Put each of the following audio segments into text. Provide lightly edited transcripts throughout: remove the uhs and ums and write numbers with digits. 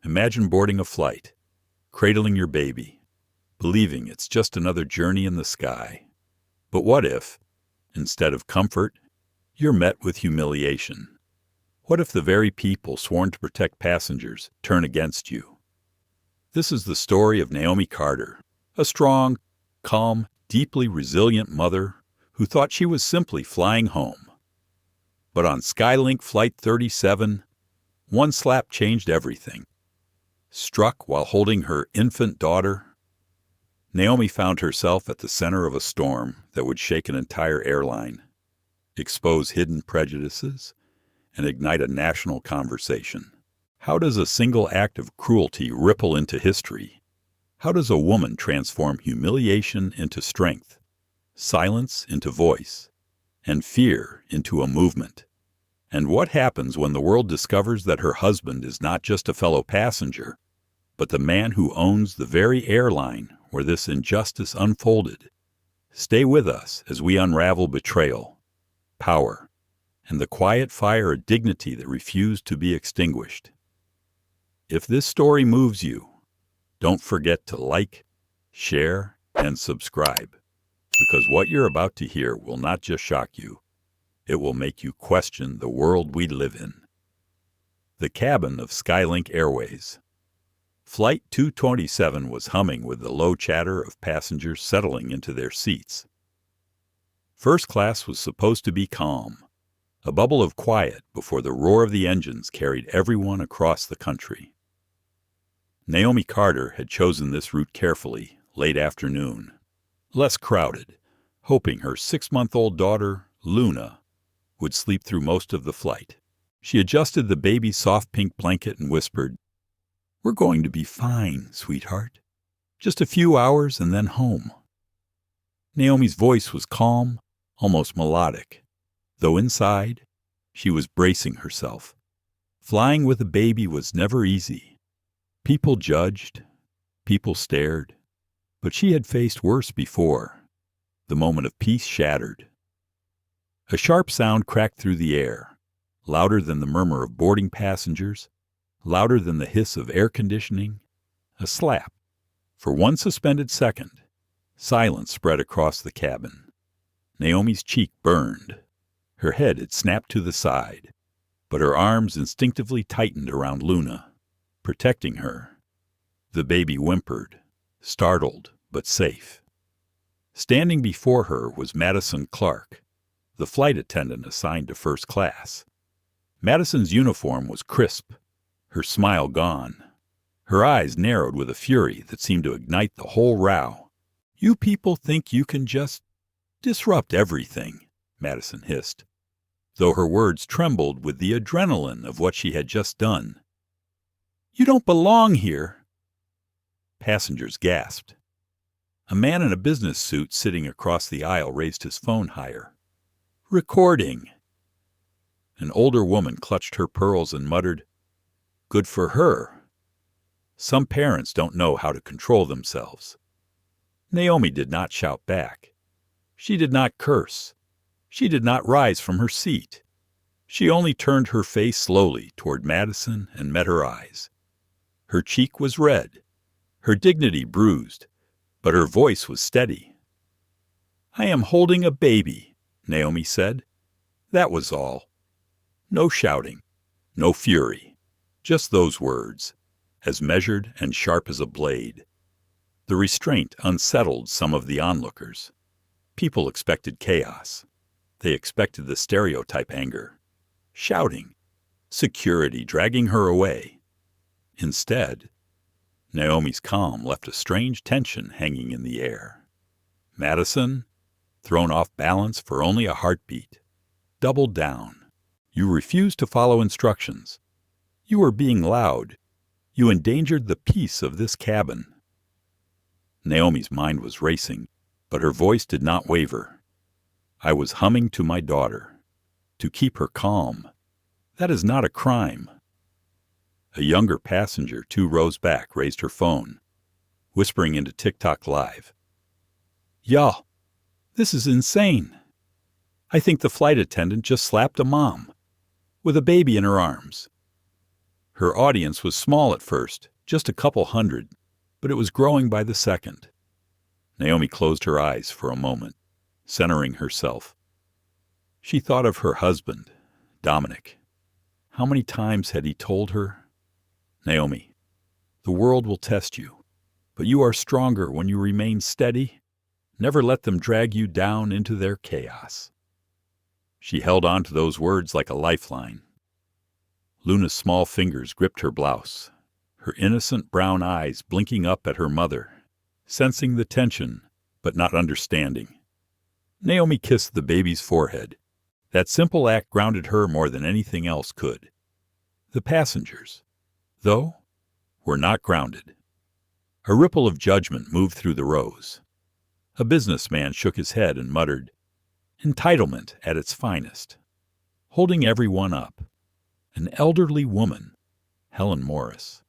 Imagine boarding a flight, cradling your baby, believing it's just another journey in the sky. But what if, instead of comfort, you're met with humiliation? What if the very people sworn to protect passengers turn against you? This is the story of Naomi Carter, a strong, calm, deeply resilient mother who thought she was simply flying home. But on Skylink Flight 37, one slap changed everything. Struck while holding her infant daughter, Naomi found herself at the center of a storm that would shake an entire airline, expose hidden prejudices, and ignite a national conversation. How does a single act of cruelty ripple into history? How does a woman transform humiliation into strength, silence into voice, and fear into a movement? And what happens when the world discovers that her husband is not just a fellow passenger, but the man who owns the very airline where this injustice unfolded? Stay with us as we unravel betrayal, power, and the quiet fire of dignity that refused to be extinguished. If this story moves you, don't forget to like, share, and subscribe, because what you're about to hear will not just shock you, it will make you question the world we live in. The cabin of Skylink Airways. Flight 227 was humming with the low chatter of passengers settling into their seats. First class was supposed to be calm, a bubble of quiet before the roar of the engines carried everyone across the country. Naomi Carter had chosen this route carefully, late afternoon, less crowded, hoping her 6-month-old daughter, Luna, would sleep through most of the flight. She adjusted the baby's soft pink blanket and whispered, "We're going to be fine, sweetheart. Just a few hours and then home." Naomi's voice was calm, almost melodic, though inside, she was bracing herself. Flying with a baby was never easy. People judged, people stared, but she had faced worse before. The moment of peace shattered. A sharp sound cracked through the air, louder than the murmur of boarding passengers, louder than the hiss of air conditioning. A slap. For one suspended second, silence spread across the cabin. Naomi's cheek burned. Her head had snapped to the side, but her arms instinctively tightened around Luna, protecting her. The baby whimpered, startled but safe. Standing before her was Madison Clark, the flight attendant assigned to first class. Madison's uniform was crisp, her smile gone. Her eyes narrowed with a fury that seemed to ignite the whole row. "You people think you can just disrupt everything," Madison hissed, though her words trembled with the adrenaline of what she had just done. "You don't belong here." Passengers gasped. A man in a business suit sitting across the aisle raised his phone higher. "Recording." An older woman clutched her pearls and muttered, "Good for her." Some parents don't know how to control themselves. Naomi did not shout back. She did not curse. She did not rise from her seat. She only turned her face slowly toward Madison and met her eyes. Her cheek was red, her dignity bruised, but her voice was steady. "I am holding a baby," Naomi said. That was all. No shouting, no fury, just those words, as measured and sharp as a blade. The restraint unsettled some of the onlookers. People expected chaos. They expected the stereotype anger, shouting, security dragging her away. Instead, Naomi's calm left a strange tension hanging in the air. Madison, thrown off balance for only a heartbeat, doubled down. "You refused to follow instructions. You were being loud. You endangered the peace of this cabin." Naomi's mind was racing, but her voice did not waver. "I was humming to my daughter. To keep her calm. That is not a crime." A younger passenger 2 rows back raised her phone, whispering into TikTok Live. "Y'all, this is insane. I think the flight attendant just slapped a mom with a baby in her arms." Her audience was small at first, just a couple hundred, but it was growing by the second. Naomi closed her eyes for a moment, centering herself. She thought of her husband, Dominic. How many times had he told her, "Naomi, the world will test you, but you are stronger when you remain steady. Never let them drag you down into their chaos." She held on to those words like a lifeline. Luna's small fingers gripped her blouse, her innocent brown eyes blinking up at her mother, sensing the tension, but not understanding. Naomi kissed the baby's forehead. That simple act grounded her more than anything else could. The passengers, though, were not grounded. A ripple of judgment moved through the rows. A businessman shook his head and muttered, "Entitlement at its finest," holding everyone up. An elderly woman, Helen Morris,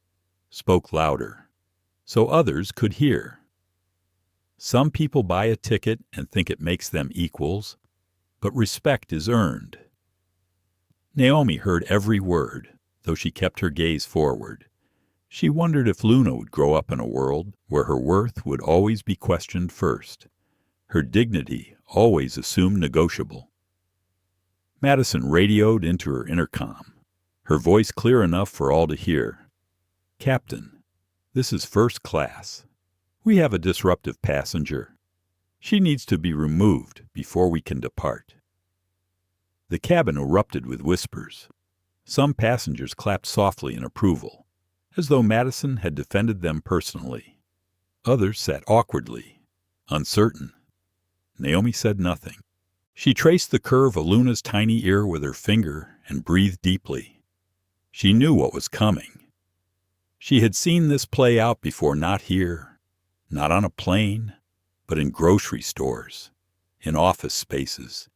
spoke louder, so others could hear. "Some people buy a ticket and think it makes them equals, but respect is earned." Naomi heard every word, though she kept her gaze forward. She wondered if Luna would grow up in a world where her worth would always be questioned first, her dignity always assumed negotiable. Madison radioed into her intercom, her voice clear enough for all to hear. "Captain, this is first class. We have a disruptive passenger. She needs to be removed before we can depart." The cabin erupted with whispers. Some passengers clapped softly in approval, as though Madison had defended them personally. Others sat awkwardly, uncertain. Naomi said nothing. She traced the curve of Luna's tiny ear with her finger and breathed deeply. She knew what was coming. She had seen this play out before, not here, not on a plane, but in grocery stores, in office spaces,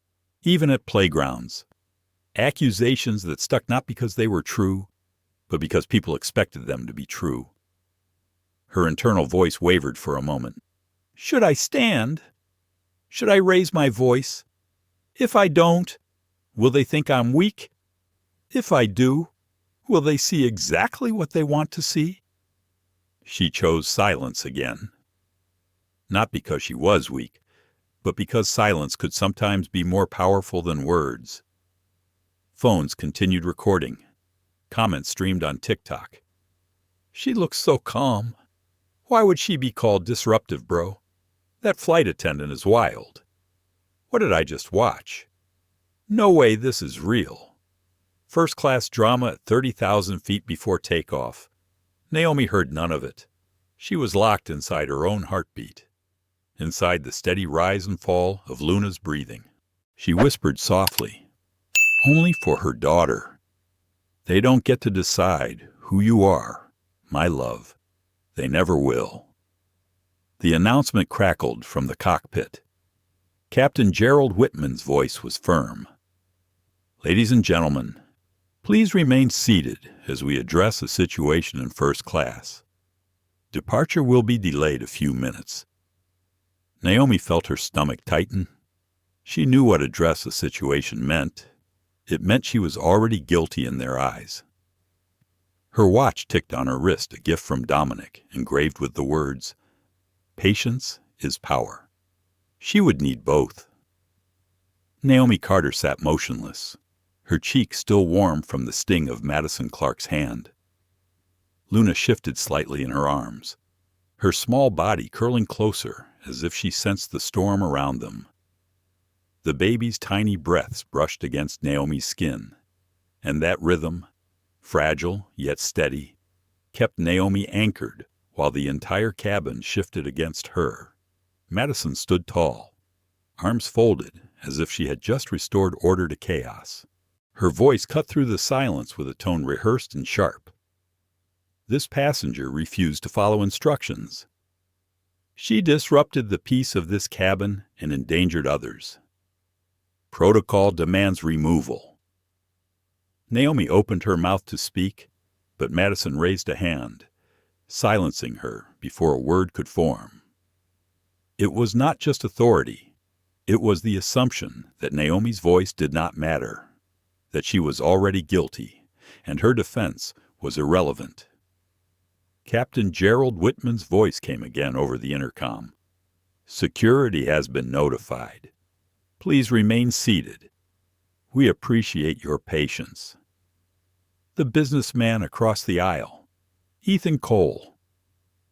even at playgrounds. Accusations that stuck not because they were true, but because people expected them to be true. Her internal voice wavered for a moment. "Should I stand? Should I raise my voice? If I don't, will they think I'm weak? If I do, will they see exactly what they want to see?" She chose silence again. Not because she was weak, but because silence could sometimes be more powerful than words. Phones continued recording. Comments streamed on TikTok. "She looks so calm. Why would she be called disruptive, bro? That flight attendant is wild. What did I just watch? No way this is real. First-class drama at 30,000 feet before takeoff." Naomi heard none of it. She was locked inside her own heartbeat, inside the steady rise and fall of Luna's breathing. She whispered softly, only for her daughter, "They don't get to decide who you are, my love. They never will." The announcement crackled from the cockpit. Captain Gerald Whitman's voice was firm. "Ladies and gentlemen, please remain seated as we address a situation in first class. Departure will be delayed a few minutes." Naomi felt her stomach tighten. She knew what address a situation meant. It meant she was already guilty in their eyes. Her watch ticked on her wrist, a gift from Dominic, engraved with the words, "Patience is power." She would need both. Naomi Carter sat motionless, her cheek still warm from the sting of Madison Clark's hand. Luna shifted slightly in her arms, her small body curling closer as if she sensed the storm around them. The baby's tiny breaths brushed against Naomi's skin, and that rhythm, fragile yet steady, kept Naomi anchored while the entire cabin shifted against her. Madison stood tall, arms folded as if she had just restored order to chaos. Her voice cut through the silence with a tone rehearsed and sharp. This passenger refused to follow instructions. She disrupted the peace of this cabin and endangered others. Protocol demands removal. Naomi opened her mouth to speak, but Madison raised a hand, silencing her before a word could form. It was not just authority. It was the assumption that Naomi's voice did not matter, that she was already guilty, and her defense was irrelevant. Captain Gerald Whitman's voice came again over the intercom. "Security has been notified. Please remain seated. We appreciate your patience." The businessman across the aisle, Ethan Cole,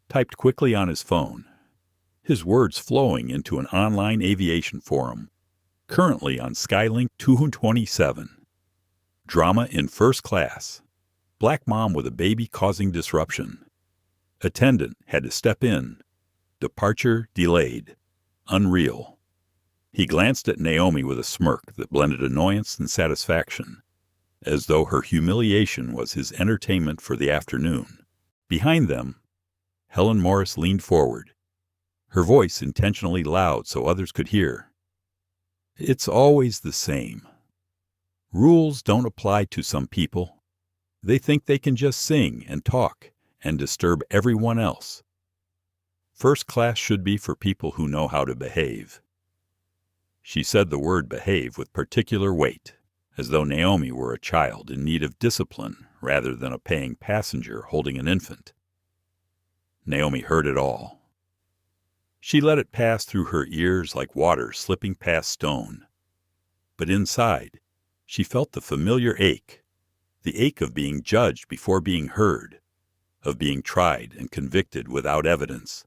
typed quickly on his phone, his words flowing into an online aviation forum, currently on Skylink 227. Drama in first class. Black mom with a baby causing disruption. Attendant had to step in. Departure delayed. Unreal. He glanced at Naomi with a smirk that blended annoyance and satisfaction, as though her humiliation was his entertainment for the afternoon. Behind them, Helen Morris leaned forward, her voice intentionally loud so others could hear. "It's always the same. Rules don't apply to some people. They think they can just sing and talk and disturb everyone else. First class should be for people who know how to behave." She said the word behave with particular weight, as though Naomi were a child in need of discipline rather than a paying passenger holding an infant. Naomi heard it all. She let it pass through her ears like water slipping past stone. But inside, she felt the familiar ache, the ache of being judged before being heard, of being tried and convicted without evidence,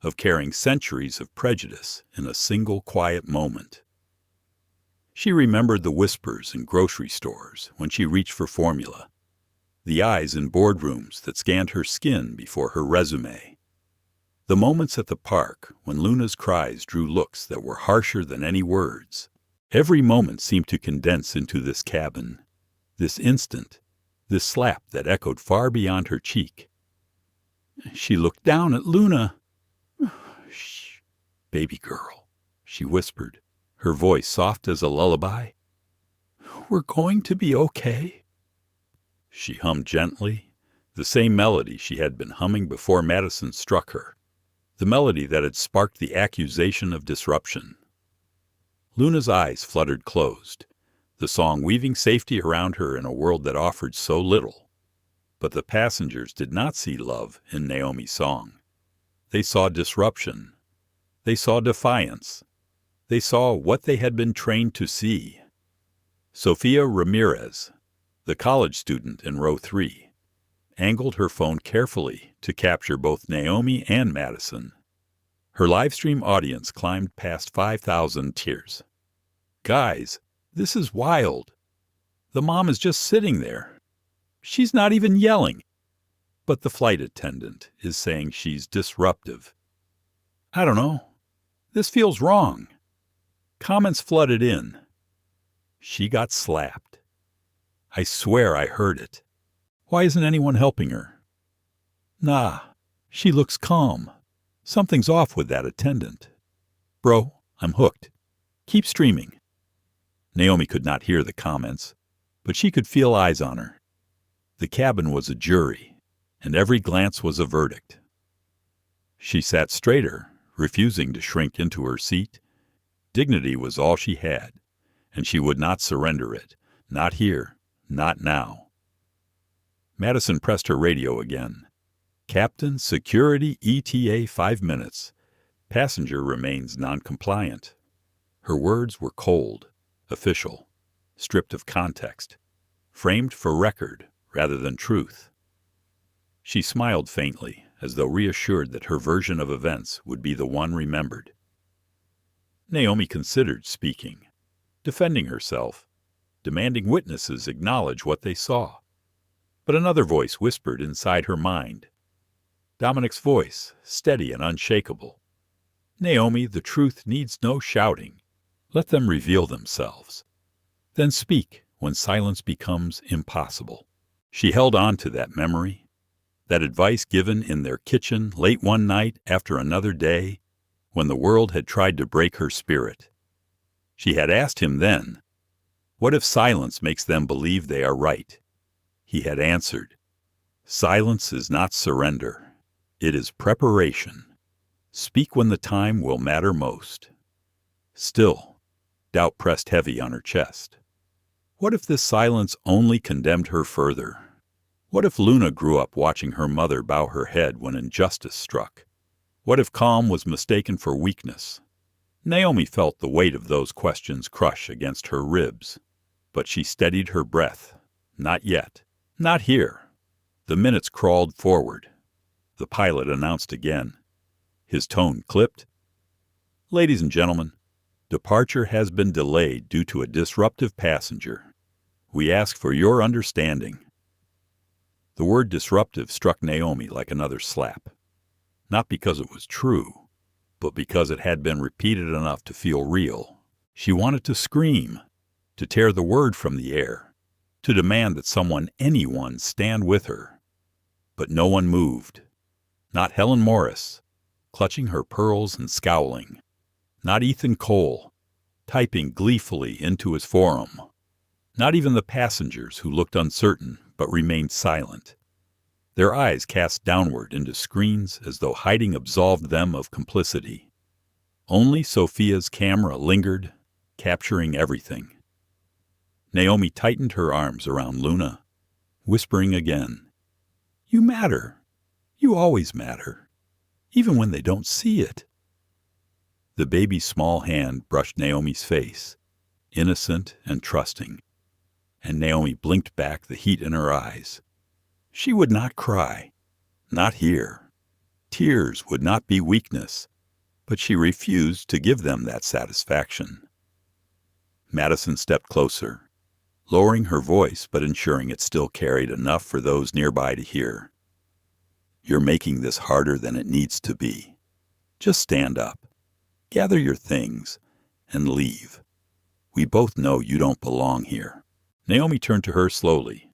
of carrying centuries of prejudice in a single quiet moment. She remembered the whispers in grocery stores when she reached for formula, the eyes in boardrooms that scanned her skin before her resume, the moments at the park when Luna's cries drew looks that were harsher than any words. Every moment seemed to condense into this cabin, this instant, this slap that echoed far beyond her cheek. She looked down at Luna. "Shh, baby girl," she whispered, her voice soft as a lullaby. "We're going to be okay." She hummed gently, the same melody she had been humming before Madison struck her, the melody that had sparked the accusation of disruption. Luna's eyes fluttered closed, the song weaving safety around her in a world that offered so little. But the passengers did not see love in Naomi's song. They saw disruption. They saw defiance. They saw what they had been trained to see. Sophia Ramirez, the college student in row 3, angled her phone carefully to capture both Naomi and Madison. Her livestream audience climbed past 5,000 tears. "Guys, this is wild. The mom is just sitting there. She's not even yelling. But the flight attendant is saying she's disruptive. I don't know. This feels wrong." Comments flooded in. "She got slapped. I swear I heard it. Why isn't anyone helping her? Nah, she looks calm. Something's off with that attendant. Bro, I'm hooked. Keep streaming." Naomi could not hear the comments, but she could feel eyes on her. The cabin was a jury, and every glance was a verdict. She sat straighter, refusing to shrink into her seat. Dignity was all she had, and she would not surrender it, not here, not now. Madison pressed her radio again. "Captain, security ETA 5 minutes. Passenger remains non-compliant." Her words were cold, official, stripped of context, framed for record rather than truth. She smiled faintly, as though reassured that her version of events would be the one remembered. Naomi considered speaking, defending herself, demanding witnesses acknowledge what they saw. But another voice whispered inside her mind. Dominic's voice, steady and unshakable. "Naomi, the truth needs no shouting. Let them reveal themselves. Then speak when silence becomes impossible." She held on to that memory, that advice given in their kitchen late one night after another day, when the world had tried to break her spirit. She had asked him then, "What if silence makes them believe they are right?" He had answered, "Silence is not surrender. It is preparation. Speak when the time will matter most." Still, doubt pressed heavy on her chest. What if this silence only condemned her further? What if Luna grew up watching her mother bow her head when injustice struck? What if calm was mistaken for weakness? Naomi felt the weight of those questions crush against her ribs, but she steadied her breath. Not yet. Not here. The minutes crawled forward. The pilot announced again. His tone clipped. Ladies and gentlemen, departure has been delayed due to a disruptive passenger. We ask for your understanding. The word disruptive struck Naomi like another slap. Not because it was true, but because it had been repeated enough to feel real. She wanted to scream, to tear the word from the air, to demand that someone, anyone, stand with her. But no one moved. Not Helen Morris, clutching her pearls and scowling. Not Ethan Cole, typing gleefully into his forum. Not even the passengers who looked uncertain but remained silent. Their eyes cast downward into screens as though hiding absolved them of complicity. Only Sophia's camera lingered, capturing everything. Naomi tightened her arms around Luna, whispering again, "You matter. You always matter, even when they don't see it." The baby's small hand brushed Naomi's face, innocent and trusting, and Naomi blinked back the heat in her eyes. She would not cry, not here. Tears would not be weakness, but she refused to give them that satisfaction. Madison stepped closer, lowering her voice but ensuring it still carried enough for those nearby to hear. "You're making this harder than it needs to be. Just stand up, gather your things, and leave. We both know you don't belong here." Naomi turned to her slowly,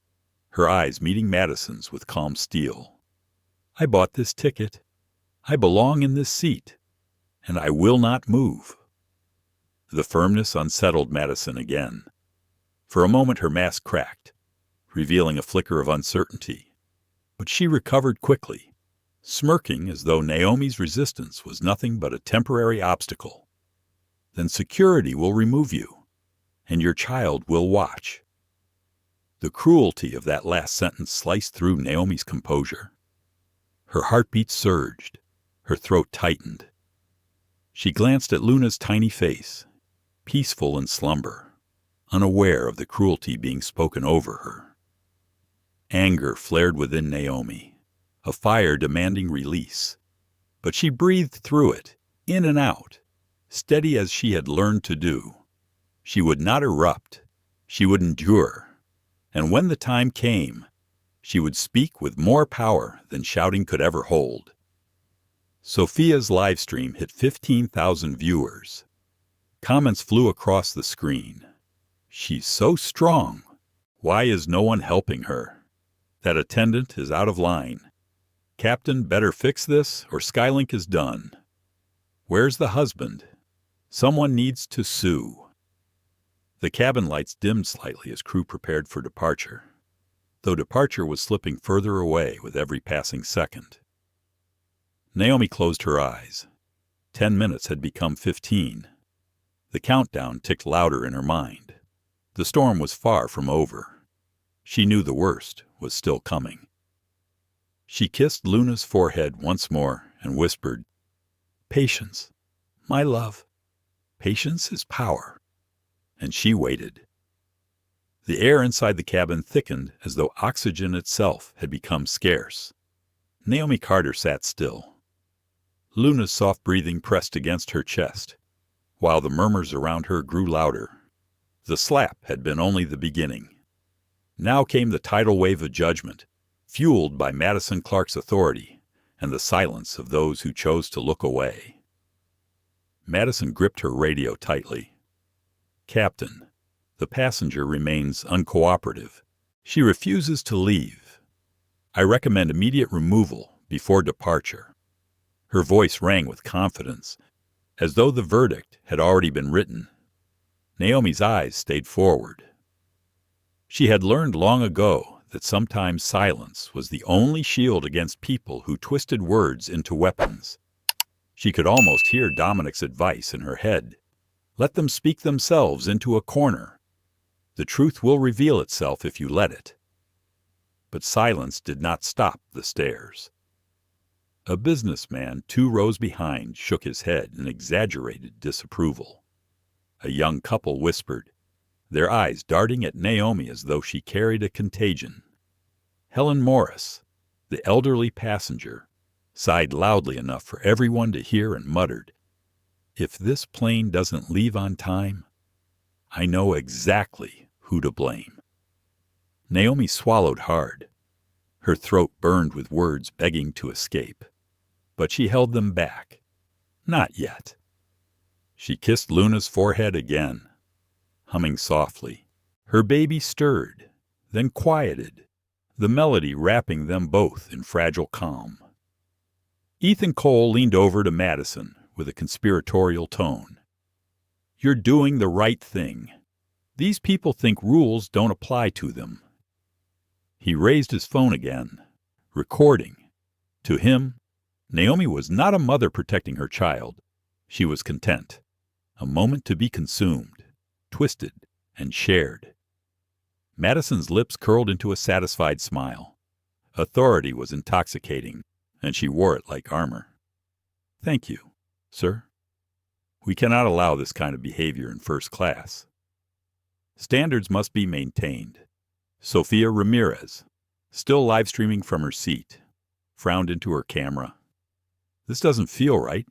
her eyes meeting Madison's with calm steel. "I bought this ticket. I belong in this seat, and I will not move." The firmness unsettled Madison again. For a moment her mask cracked, revealing a flicker of uncertainty. But she recovered quickly, smirking as though Naomi's resistance was nothing but a temporary obstacle. "Then security will remove you, and your child will watch." The cruelty of that last sentence sliced through Naomi's composure. Her heartbeat surged, her throat tightened. She glanced at Luna's tiny face, peaceful in slumber, unaware of the cruelty being spoken over her. Anger flared within Naomi, a fire demanding release. But she breathed through it, in and out, steady as she had learned to do. She would not erupt. She would endure. And when the time came, she would speak with more power than shouting could ever hold. Sophia's live stream hit 15,000 viewers. Comments flew across the screen. "She's so strong. Why is no one helping her? That attendant is out of line. Captain better fix this or Skylink is done. Where's the husband? Someone needs to sue." The cabin lights dimmed slightly as crew prepared for departure, though departure was slipping further away with every passing second. Naomi closed her eyes. 10 minutes had become 15. The countdown ticked louder in her mind. The storm was far from over. She knew the worst was still coming. She kissed Luna's forehead once more and whispered, "Patience, my love. Patience is power." And she waited. The air inside the cabin thickened as though oxygen itself had become scarce. Naomi Carter sat still. Luna's soft breathing pressed against her chest, while the murmurs around her grew louder. The slap had been only the beginning. Now came the tidal wave of judgment, fueled by Madison Clark's authority and the silence of those who chose to look away. Madison gripped her radio tightly. "Captain, the passenger remains uncooperative. She refuses to leave. I recommend immediate removal before departure." Her voice rang with confidence, as though the verdict had already been written. Naomi's eyes stayed forward. She had learned long ago that sometimes silence was the only shield against people who twisted words into weapons. She could almost hear Dominic's advice in her head. Let them speak themselves into a corner. The truth will reveal itself if you let it. but silence did not stop the stares. A businessman 2 rows behind shook his head in exaggerated disapproval. A young couple whispered, their eyes darting at Naomi as though she carried a contagion. Helen Morris, the elderly passenger, sighed loudly enough for everyone to hear and muttered, "If this plane doesn't leave on time, I know exactly who to blame." Naomi swallowed hard. Her throat burned with words begging to escape, but she held them back. Not yet. She kissed Luna's forehead again, humming softly. Her baby stirred, then quieted, the melody wrapping them both in fragile calm. Ethan Cole leaned over to Madison with a conspiratorial tone. "You're doing the right thing. These people think rules don't apply to them." He raised his phone again, recording. To him, Naomi was not a mother protecting her child. She was content, a moment to be consumed, twisted, and shared. Madison's lips curled into a satisfied smile. Authority was intoxicating, and she wore it like armor. "Thank you, sir. We cannot allow this kind of behavior in first class. Standards must be maintained." Sophia Ramirez, still live-streaming from her seat, frowned into her camera. "This doesn't feel right.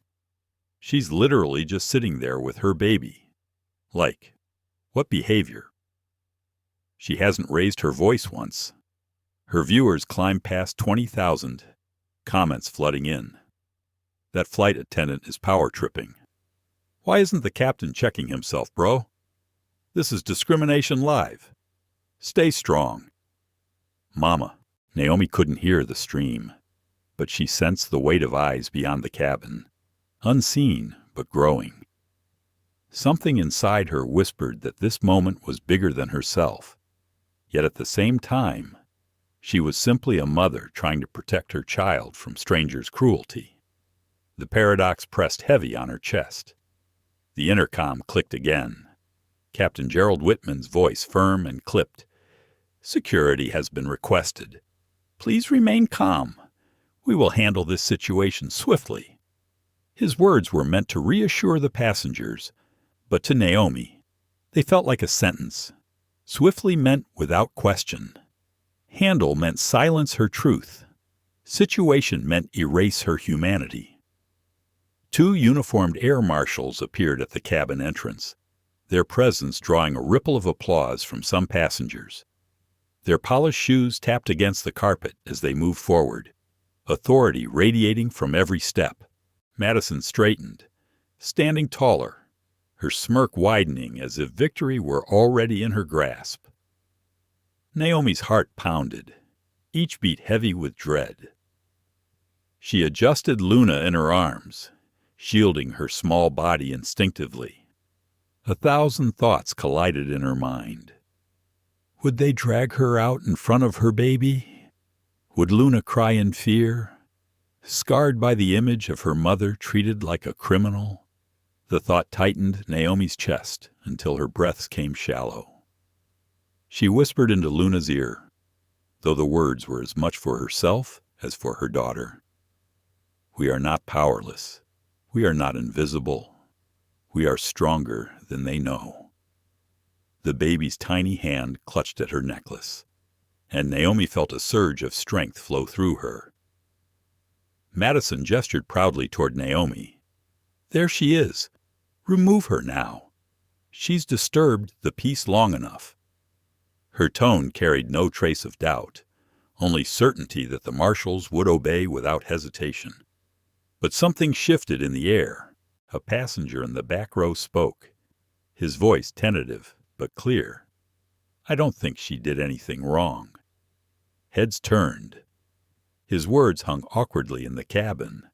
She's literally just sitting there with her baby. Like, what behavior? She hasn't raised her voice once." Her viewers climbed past 20,000, comments flooding in. "That flight attendant is power tripping. Why isn't the captain checking himself, bro? This is discrimination live. Stay strong." "Mama." Naomi couldn't hear the stream, but she sensed the weight of eyes beyond the cabin, unseen but growing. Something inside her whispered that this moment was bigger than herself, yet at the same time, she was simply a mother trying to protect her child from strangers' cruelty. The paradox pressed heavy on her chest. The intercom clicked again. Captain Gerald Whitman's voice firm and clipped. "Security has been requested. Please remain calm. We will handle this situation swiftly." His words were meant to reassure the passengers, but to Naomi, they felt like a sentence. Swiftly meant without question. Handle meant silence her truth. Situation meant erase her humanity. 2 uniformed air marshals appeared at the cabin entrance, their presence drawing a ripple of applause from some passengers. Their polished shoes tapped against the carpet as they moved forward, authority radiating from every step. Madison straightened, standing taller, her smirk widening as if victory were already in her grasp. Naomi's heart pounded, each beat heavy with dread. She adjusted Luna in her arms, shielding her small body instinctively. 1,000 thoughts collided in her mind. Would they drag her out in front of her baby? Would Luna cry in fear, scarred by the image of her mother treated like a criminal? The thought tightened Naomi's chest until her breaths came shallow. She whispered into Luna's ear, though the words were as much for herself as for her daughter. "We are not powerless. We are not invisible. We are stronger than they know." The baby's tiny hand clutched at her necklace, and Naomi felt a surge of strength flow through her. Madison gestured proudly toward Naomi. "There she is. Remove her now. She's disturbed the peace long enough." Her tone carried no trace of doubt, only certainty that the marshals would obey without hesitation. But something shifted in the air. A passenger in the back row spoke, his voice tentative but clear. "I don't think she did anything wrong." Heads turned. His words hung awkwardly in the cabin,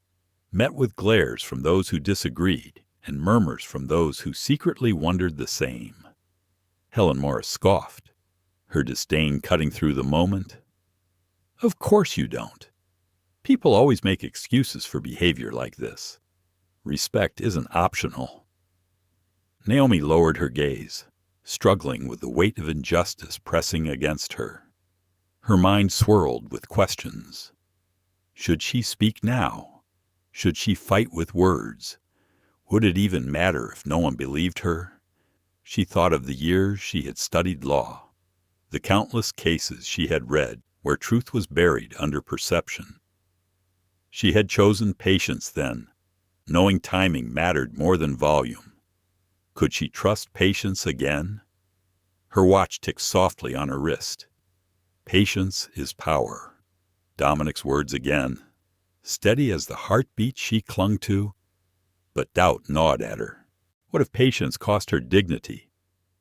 met with glares from those who disagreed and murmurs from those who secretly wondered the same. Helen Morris scoffed, her disdain cutting through the moment. "Of course you don't. People always make excuses for behavior like this. Respect isn't optional." Naomi lowered her gaze, struggling with the weight of injustice pressing against her. Her mind swirled with questions. Should she speak now? Should she fight with words? Would it even matter if no one believed her? She thought of the years she had studied law, the countless cases she had read where truth was buried under perception. She had chosen patience then, knowing timing mattered more than volume. Could she trust patience again? Her watch ticked softly on her wrist. Patience is power. Dominic's words again, steady as the heartbeat she clung to. But doubt gnawed at her. What if patience cost her dignity?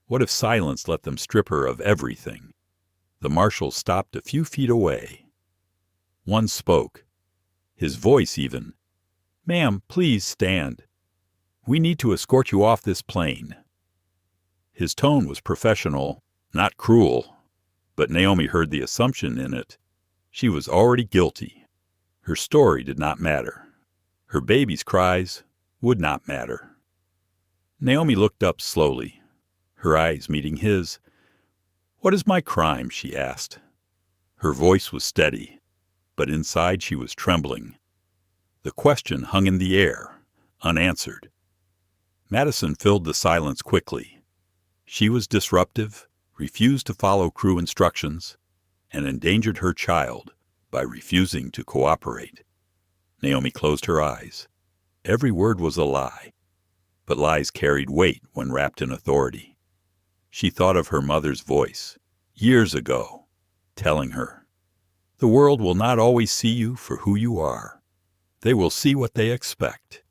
What if silence let them strip her of everything? The marshal stopped a few feet away. One spoke, his voice even. "Ma'am, please stand. We need to escort you off this plane." His tone was professional, not cruel, but Naomi heard the assumption in it. She was already guilty. Her story did not matter. Her baby's cries would not matter. Naomi looked up slowly, her eyes meeting his. "What is my crime?" she asked. Her voice was steady, but inside she was trembling. The question hung in the air, unanswered. Madison filled the silence quickly. She was disruptive, refused to follow crew instructions, and endangered her child by refusing to cooperate. Naomi closed her eyes. Every word was a lie, but lies carried weight when wrapped in authority. She thought of her mother's voice, years ago, telling her, "The world will not always see you for who you are. They will see what they expect.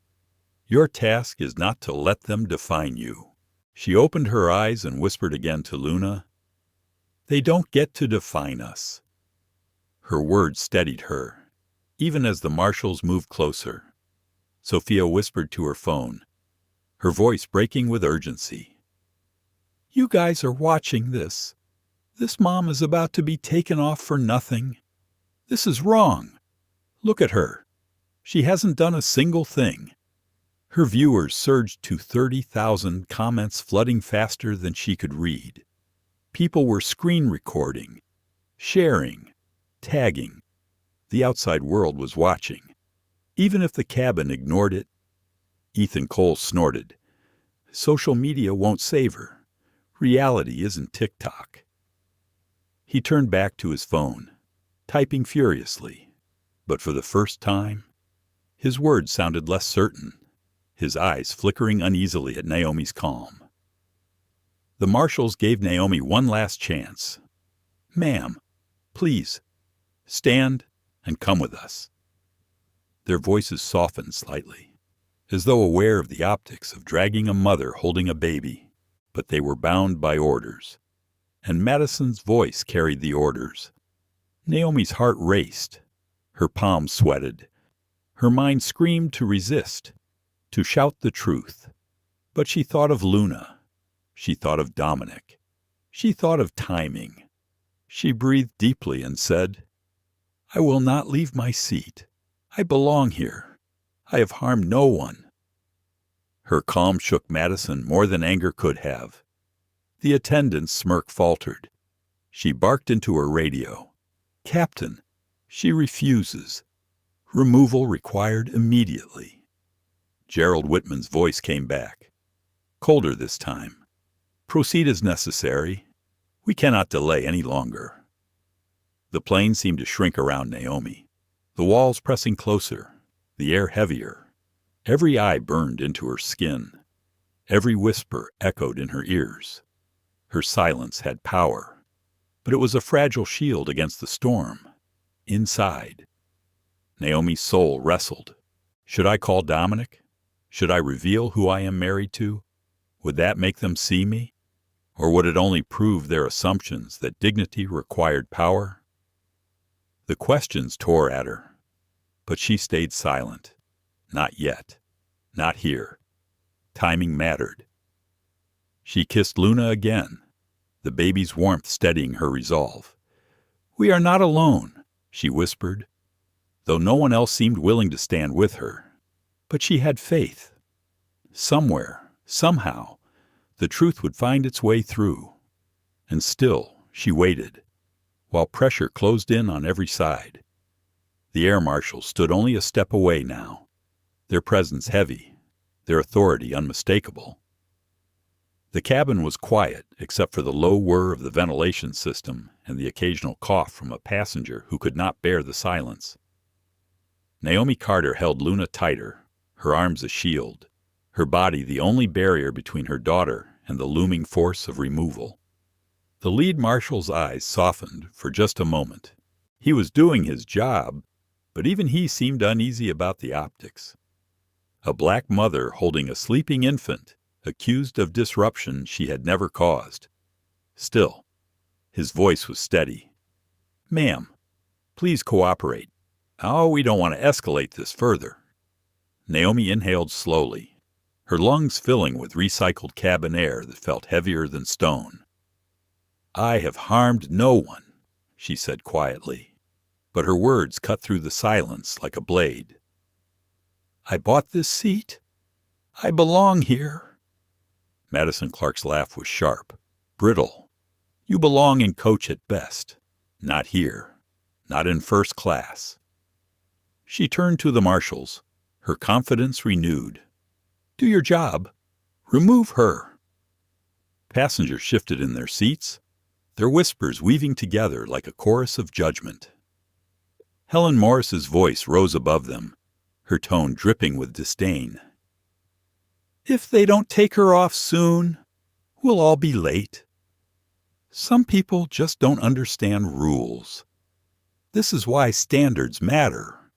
Your task is not to let them define you." She opened her eyes and whispered again to Luna, "They don't get to define us." Her words steadied her, even as the marshals moved closer. Sophia whispered to her phone, her voice breaking with urgency. "You guys are watching this. This mom is about to be taken off for nothing. This is wrong. Look at her. She hasn't done a single thing." Her viewers surged to 30,000, comments flooding faster than she could read. People were screen recording, sharing, tagging. The outside world was watching, even if the cabin ignored it. Ethan Cole snorted. "Social media won't save her. Reality isn't TikTok." He turned back to his phone, typing furiously. But for the first time, his words sounded less certain, his eyes flickering uneasily at Naomi's calm. The marshals gave Naomi one last chance. "Ma'am, please, stand and come with us." Their voices softened slightly, as though aware of the optics of dragging a mother holding a baby, but they were bound by orders, and Madison's voice carried the orders. Naomi's heart raced, her palms sweated, her mind screamed to resist, to shout the truth. But she thought of Luna, she thought of Dominic, she thought of timing. She breathed deeply and said, "I will not leave my seat. I belong here. I have harmed no one." Her calm shook Madison more than anger could have. The attendant's smirk faltered. She barked into her radio. "Captain, she refuses. Removal required immediately." Gerald Whitman's voice came back, colder this time. "Proceed as necessary. We cannot delay any longer." The plane seemed to shrink around Naomi, the walls pressing closer, the air heavier. Every eye burned into her skin. Every whisper echoed in her ears. Her silence had power, but it was a fragile shield against the storm. Inside, Naomi's soul wrestled. Should I call Dominic? Should I reveal who I am married to? Would that make them see me? Or would it only prove their assumptions that dignity required power? The questions tore at her, but she stayed silent. Not yet. Not here. Timing mattered. She kissed Luna again, the baby's warmth steadying her resolve. "We are not alone," she whispered, though no one else seemed willing to stand with her. But she had faith. Somewhere, somehow, the truth would find its way through. And still, she waited. while pressure closed in on every side. The air marshals stood only a step away now, their presence heavy, their authority unmistakable. The cabin was quiet except for the low whir of the ventilation system and the occasional cough from a passenger who could not bear the silence. Naomi Carter held Luna tighter, her arms a shield, her body the only barrier between her daughter and the looming force of removal. The lead marshal's eyes softened for just a moment. He was doing his job, but even he seemed uneasy about the optics. A black mother holding a sleeping infant, accused of disruption she had never caused. Still, his voice was steady. "Ma'am, please cooperate. Oh, we don't want to escalate this further." Naomi inhaled slowly, her lungs filling with recycled cabin air that felt heavier than stone. "I have harmed no one," she said quietly, but her words cut through the silence like a blade. "I bought this seat. I belong here." Madison Clark's laugh was sharp, brittle. "You belong in coach at best. Not here. Not in first class." She turned to the marshals, her confidence renewed. "Do your job. Remove her." Passengers shifted in their seats, their whispers weaving together like a chorus of judgment. Helen Morris's voice rose above them, her tone dripping with disdain. "If they don't take her off soon, we'll all be late. Some people just don't understand rules. This is why standards matter."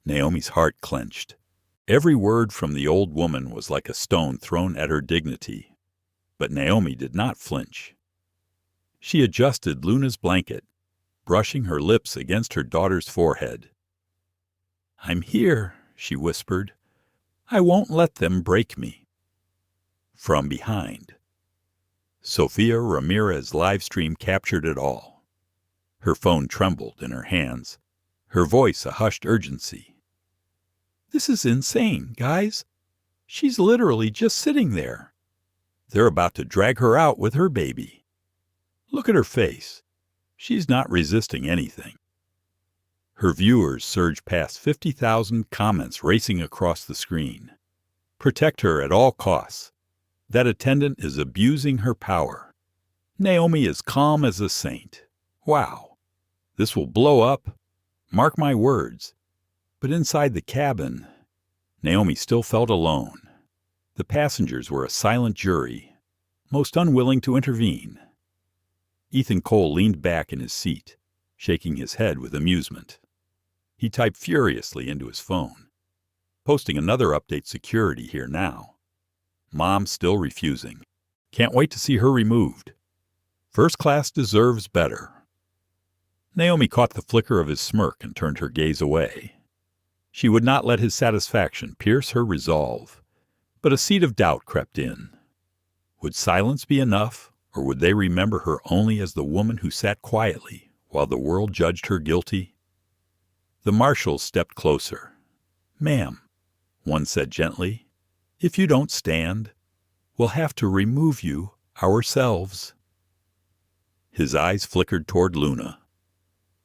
Naomi's heart clenched. Every word from the old woman was like a stone thrown at her dignity. But Naomi did not flinch. She adjusted Luna's blanket, brushing her lips against her daughter's forehead. "I'm here," she whispered. "I won't let them break me." From behind. Sofia Ramirez's live stream captured it all. Her phone trembled in her hands, her voice a hushed urgency. "This is insane, guys. She's literally just sitting there. They're about to drag her out with her baby. Look at her face. She's not resisting anything." Her viewers surged past 50,000 comments racing across the screen. "Protect her at all costs. That attendant is abusing her power. Naomi is calm as a saint. Wow. This will blow up. Mark my words." But inside the cabin, Naomi still felt alone. The passengers were a silent jury, most unwilling to intervene. Ethan Cole leaned back in his seat, shaking his head with amusement. He typed furiously into his phone, posting another update: security here now. Mom still refusing. Can't wait to see her removed. First class deserves better. Naomi caught the flicker of his smirk and turned her gaze away. She would not let his satisfaction pierce her resolve, but a seed of doubt crept in. Would silence be enough, or would they remember her only as the woman who sat quietly while the world judged her guilty? The marshals stepped closer. "Ma'am," one said gently, "if you don't stand, we'll have to remove you ourselves." His eyes flickered toward Luna.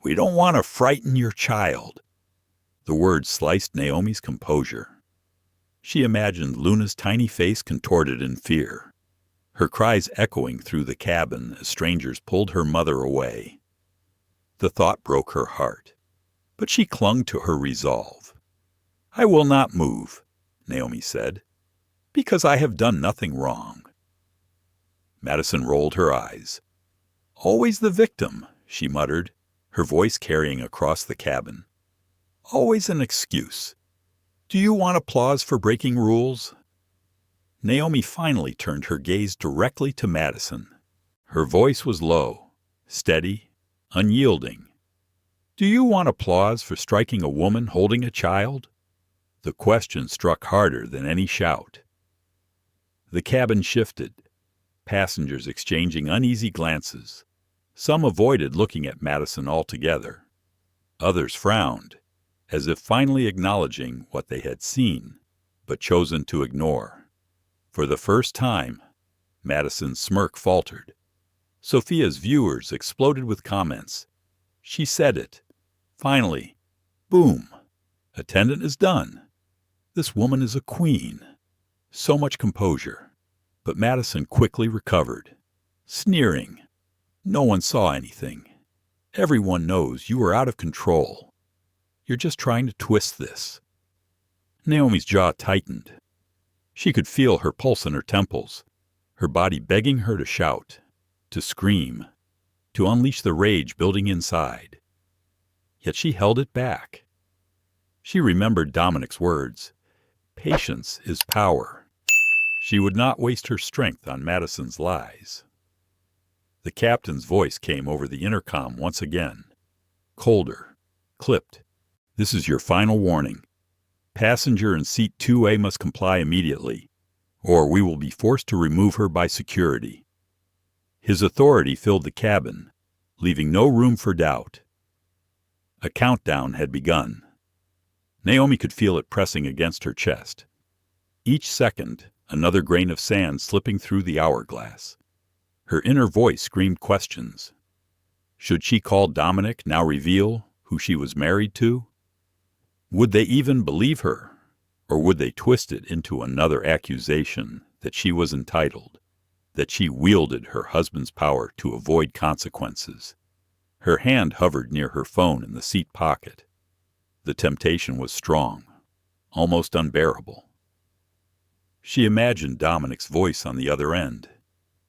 "We don't want to frighten your child." The words sliced Naomi's composure. She imagined Luna's tiny face contorted in fear, her cries echoing through the cabin as strangers pulled her mother away. The thought broke her heart, but she clung to her resolve. "I will not move," Naomi said, "because I have done nothing wrong." Madison rolled her eyes. "Always the victim," she muttered, her voice carrying across the cabin. "Always an excuse. Do you want applause for breaking rules?" Naomi finally turned her gaze directly to Madison. Her voice was low, steady, unyielding. "Do you want applause for striking a woman holding a child?" The question struck harder than any shout. The cabin shifted, passengers exchanging uneasy glances. Some avoided looking at Madison altogether. Others frowned, as if finally acknowledging what they had seen, but chosen to ignore. For the first time, Madison's smirk faltered. Sophia's viewers exploded with comments. She said it. Finally. Boom. Attendant is done. This woman is a queen. So much composure. But Madison quickly recovered. Sneering. No one saw anything. Everyone knows you are out of control. You're just trying to twist this. Naomi's jaw tightened. She could feel her pulse in her temples, her body begging her to shout, to scream, to unleash the rage building inside. Yet she held it back. She remembered Dominic's words. Patience is power. She would not waste her strength on Madison's lies. The captain's voice came over the intercom once again. Colder. Clipped. This is your final warning. Passenger in seat 2A must comply immediately, or we will be forced to remove her by security. His authority filled the cabin, leaving no room for doubt. A countdown had begun. Naomi could feel it pressing against her chest. Each second, another grain of sand slipping through the hourglass. Her inner voice screamed questions. Should she call Dominic, now reveal who she was married to? Would they even believe her, or would they twist it into another accusation that she was entitled, that she wielded her husband's power to avoid consequences? Her hand hovered near her phone in the seat pocket. The temptation was strong, almost unbearable. She imagined Dominic's voice on the other end,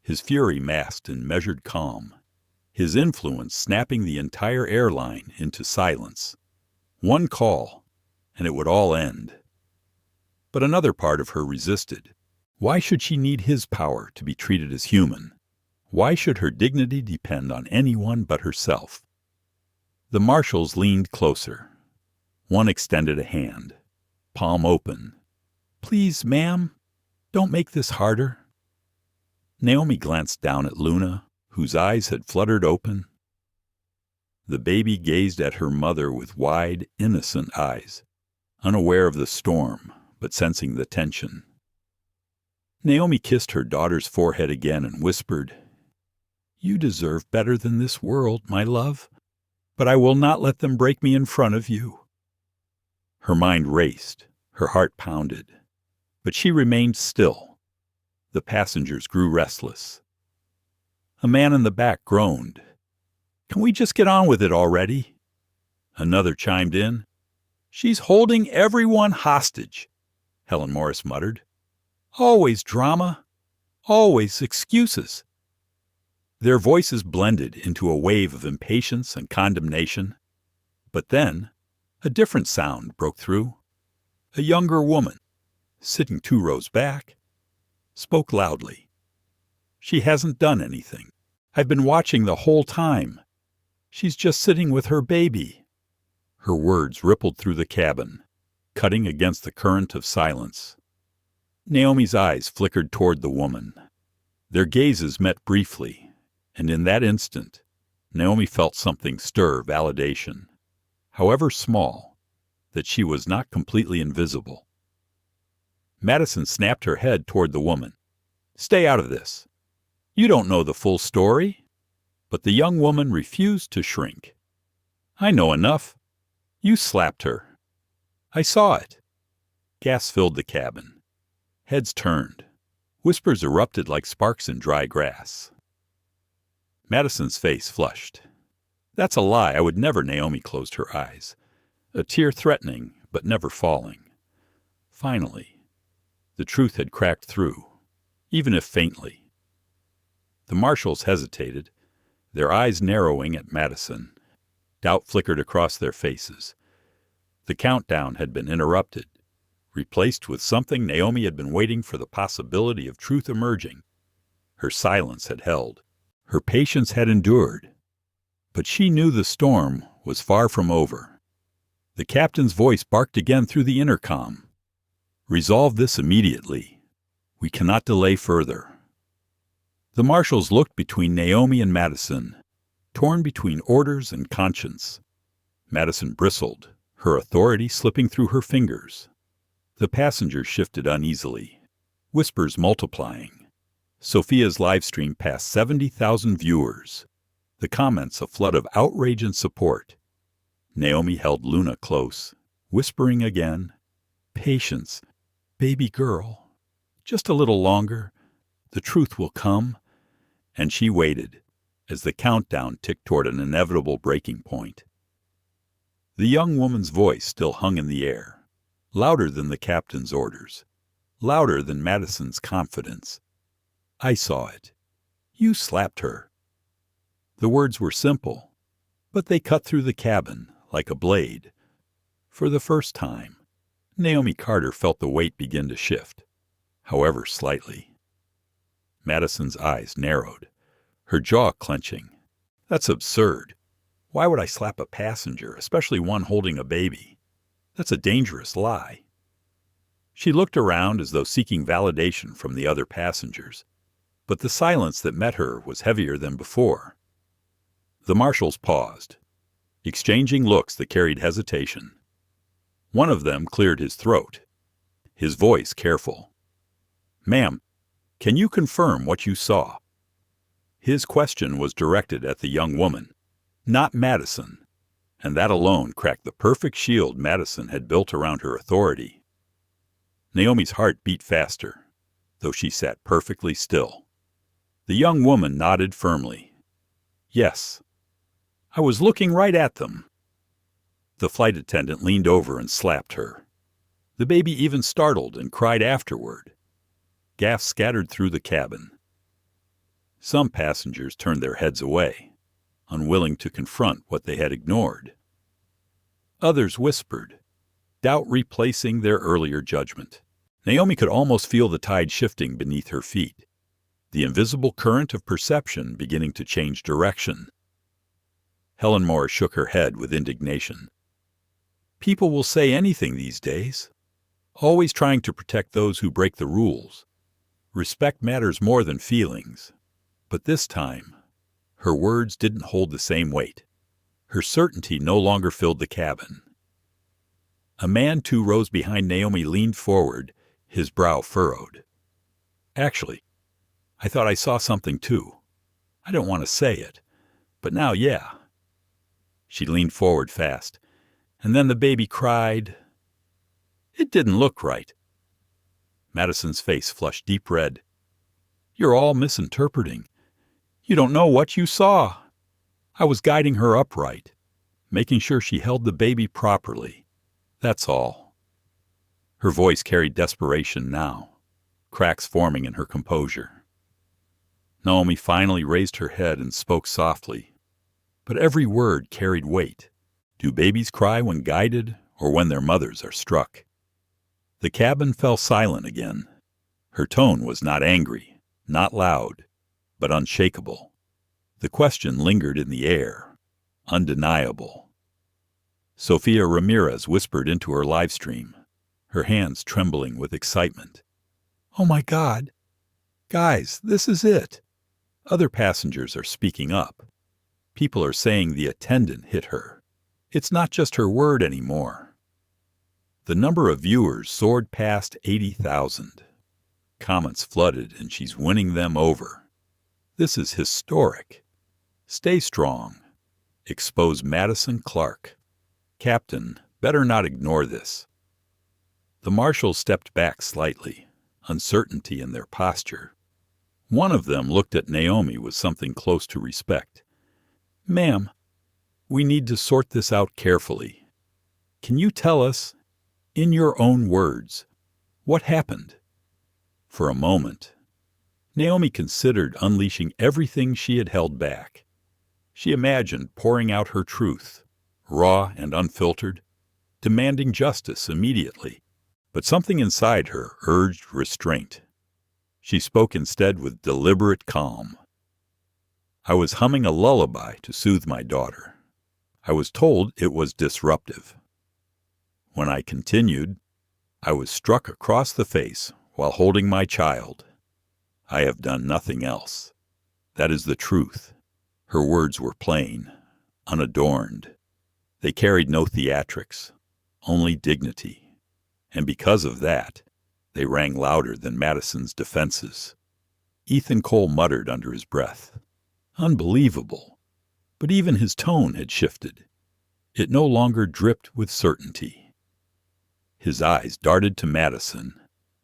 his fury masked in measured calm, his influence snapping the entire airline into silence. One call, and it would all end. But another part of her resisted. Why should she need his power to be treated as human? Why should her dignity depend on anyone but herself? The marshals leaned closer. One extended a hand, palm open. Please, ma'am, don't make this harder. Naomi glanced down at Luna, whose eyes had fluttered open. The baby gazed at her mother with wide, innocent eyes, unaware of the storm, but sensing the tension. Naomi kissed her daughter's forehead again and whispered, You deserve better than this world, my love, but I will not let them break me in front of you. Her mind raced, her heart pounded, but she remained still. The passengers grew restless. A man in the back groaned. Can we just get on with it already? Another chimed in. She's holding everyone hostage, Helen Morris muttered. Always drama, always excuses. Their voices blended into a wave of impatience and condemnation. But then, a different sound broke through. A younger woman, sitting 2 rows back, spoke loudly. She hasn't done anything. I've been watching the whole time. She's just sitting with her baby. Her words rippled through the cabin, cutting against the current of silence. Naomi's eyes flickered toward the woman. Their gazes met briefly, and in that instant, Naomi felt something stir validation, however small, that she was not completely invisible. Madison snapped her head toward the woman. Stay out of this. You don't know the full story. But the young woman refused to shrink. I know enough. You slapped her. I saw it. Gas filled the cabin. Heads turned. Whispers erupted like sparks in dry grass. Madison's face flushed. That's a lie. I would never. Naomi closed her eyes, a tear threatening but never falling. Finally, the truth had cracked through, even if faintly. The marshals hesitated, their eyes narrowing at Madison. Doubt flickered across their faces. The countdown had been interrupted, replaced with something Naomi had been waiting for, the possibility of truth emerging. Her silence had held. Her patience had endured. But she knew the storm was far from over. The captain's voice barked again through the intercom. Resolve this immediately. We cannot delay further. The marshals looked between Naomi and Madison, torn between orders and conscience. Madison bristled, her authority slipping through her fingers. The passengers shifted uneasily, whispers multiplying. Sophia's live stream passed 70,000 viewers. The comments a flood of outrage and support. Naomi held Luna close, whispering again, "Patience, baby girl. Just a little longer. The truth will come." And she waited, as the countdown ticked toward an inevitable breaking point. The young woman's voice still hung in the air, louder than the captain's orders, louder than Madison's confidence. "I saw it. You slapped her." The words were simple, but they cut through the cabin like a blade. For the first time, Naomi Carter felt the weight begin to shift, however slightly. Madison's eyes narrowed, her jaw clenching. "That's absurd. Why would I slap a passenger, especially one holding a baby? That's a dangerous lie." She looked around as though seeking validation from the other passengers, but the silence that met her was heavier than before. The marshals paused, exchanging looks that carried hesitation. One of them cleared his throat, his voice careful. "Ma'am, can you confirm what you saw?" His question was directed at the young woman, not Madison, and that alone cracked the perfect shield Madison had built around her authority. Naomi's heart beat faster, though she sat perfectly still. The young woman nodded firmly. "Yes. I was looking right at them." The flight attendant leaned over and slapped her. The baby even startled and cried afterward. Gaffes scattered through the cabin. Some passengers turned their heads away, unwilling to confront what they had ignored. Others whispered, doubt replacing their earlier judgment. Naomi could almost feel the tide shifting beneath her feet, the invisible current of perception beginning to change direction. Helen Moore shook her head with indignation. "People will say anything these days, always trying to protect those who break the rules. Respect matters more than feelings." But this time, her words didn't hold the same weight. Her certainty no longer filled the cabin. A man 2 rows behind Naomi leaned forward, his brow furrowed. "Actually, I thought I saw something too. I don't want to say it, but now, yeah." She leaned forward fast, and then the baby cried. "It didn't look right." Madison's face flushed deep red. "You're all misinterpreting. You don't know what you saw. I was guiding her upright, making sure she held the baby properly. That's all." Her voice carried desperation now, cracks forming in her composure. Naomi finally raised her head and spoke softly, but every word carried weight. Do babies cry when guided or when their mothers are struck? The cabin fell silent again. Her tone was not angry, not loud, but unshakable. The question lingered in the air, undeniable. Sophia Ramirez whispered into her live stream, her hands trembling with excitement. "Oh my God! Guys, this is it!" Other passengers are speaking up. People are saying the attendant hit her. It's not just her word anymore. The number of viewers soared past 80,000. Comments flooded, and she's winning them over. This is historic. Stay strong. Expose Madison Clark. Captain, better not ignore this. The marshals stepped back slightly, uncertainty in their posture. One of them looked at Naomi with something close to respect. "Ma'am, we need to sort this out carefully. Can you tell us, in your own words, what happened?" For a moment, Naomi considered unleashing everything she had held back. She imagined pouring out her truth, raw and unfiltered, demanding justice immediately. But something inside her urged restraint. She spoke instead with deliberate calm. "I was humming a lullaby to soothe my daughter. I was told it was disruptive. When I continued, I was struck across the face while holding my child. I have done nothing else. That is the truth." Her words were plain, unadorned. They carried no theatrics, only dignity. And because of that, they rang louder than Madison's defenses. Ethan Cole muttered under his breath. Unbelievable. But even his tone had shifted. It no longer dripped with certainty. His eyes darted to Madison,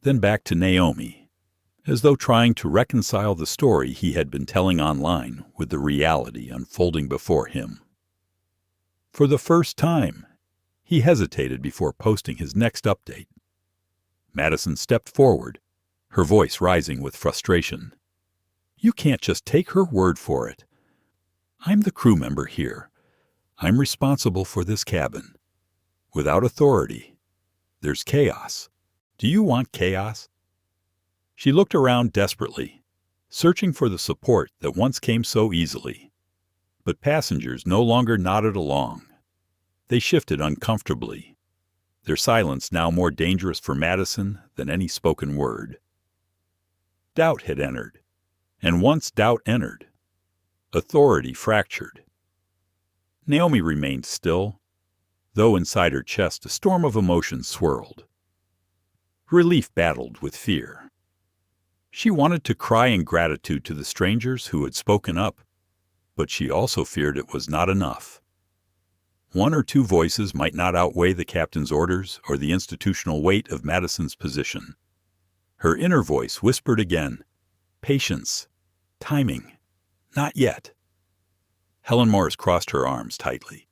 then back to Naomi, as though trying to reconcile the story he had been telling online with the reality unfolding before him. For the first time, he hesitated before posting his next update. Madison stepped forward, her voice rising with frustration. You can't just take her word for it. I'm the crew member here. I'm responsible for this cabin. Without authority, there's chaos. Do you want chaos? She looked around desperately, searching for the support that once came so easily. But passengers no longer nodded along. They shifted uncomfortably, their silence now more dangerous for Madison than any spoken word. Doubt had entered, and once doubt entered, authority fractured. Naomi remained still, though inside her chest a storm of emotions swirled. Relief battled with fear. She wanted to cry in gratitude to the strangers who had spoken up, but she also feared it was not enough. One or two voices might not outweigh the captain's orders or the institutional weight of Madison's position. Her inner voice whispered again, patience, timing, not yet. Helen Morris crossed her arms tightly,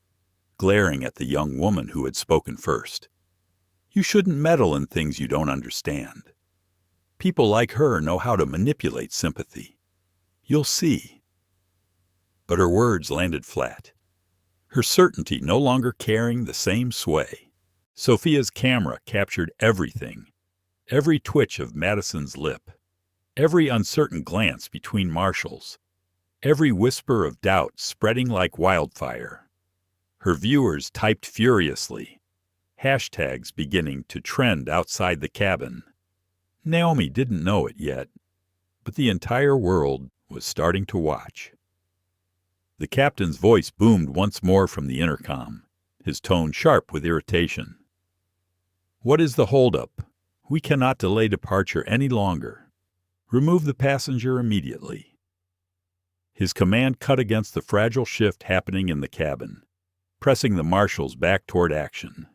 glaring at the young woman who had spoken first. You shouldn't meddle in things you don't understand. People like her know how to manipulate sympathy. You'll see. But her words landed flat, her certainty no longer carrying the same sway. Sophia's camera captured everything, every twitch of Madison's lip, every uncertain glance between marshals, every whisper of doubt spreading like wildfire. Her viewers typed furiously, hashtags beginning to trend outside the cabin. Naomi didn't know it yet, but the entire world was starting to watch. The captain's voice boomed once more from the intercom, his tone sharp with irritation. What is the holdup? We cannot delay departure any longer. Remove the passenger immediately. His command cut against the fragile shift happening in the cabin, pressing the marshals back toward action.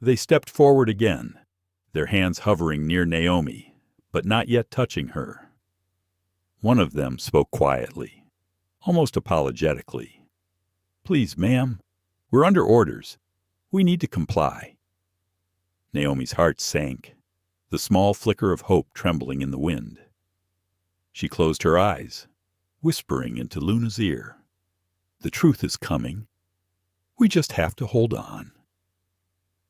They stepped forward again, their hands hovering near Naomi, but not yet touching her. One of them spoke quietly, almost apologetically. Please, ma'am, we're under orders. We need to comply. Naomi's heart sank, the small flicker of hope trembling in the wind. She closed her eyes, whispering into Luna's ear. The truth is coming. We just have to hold on.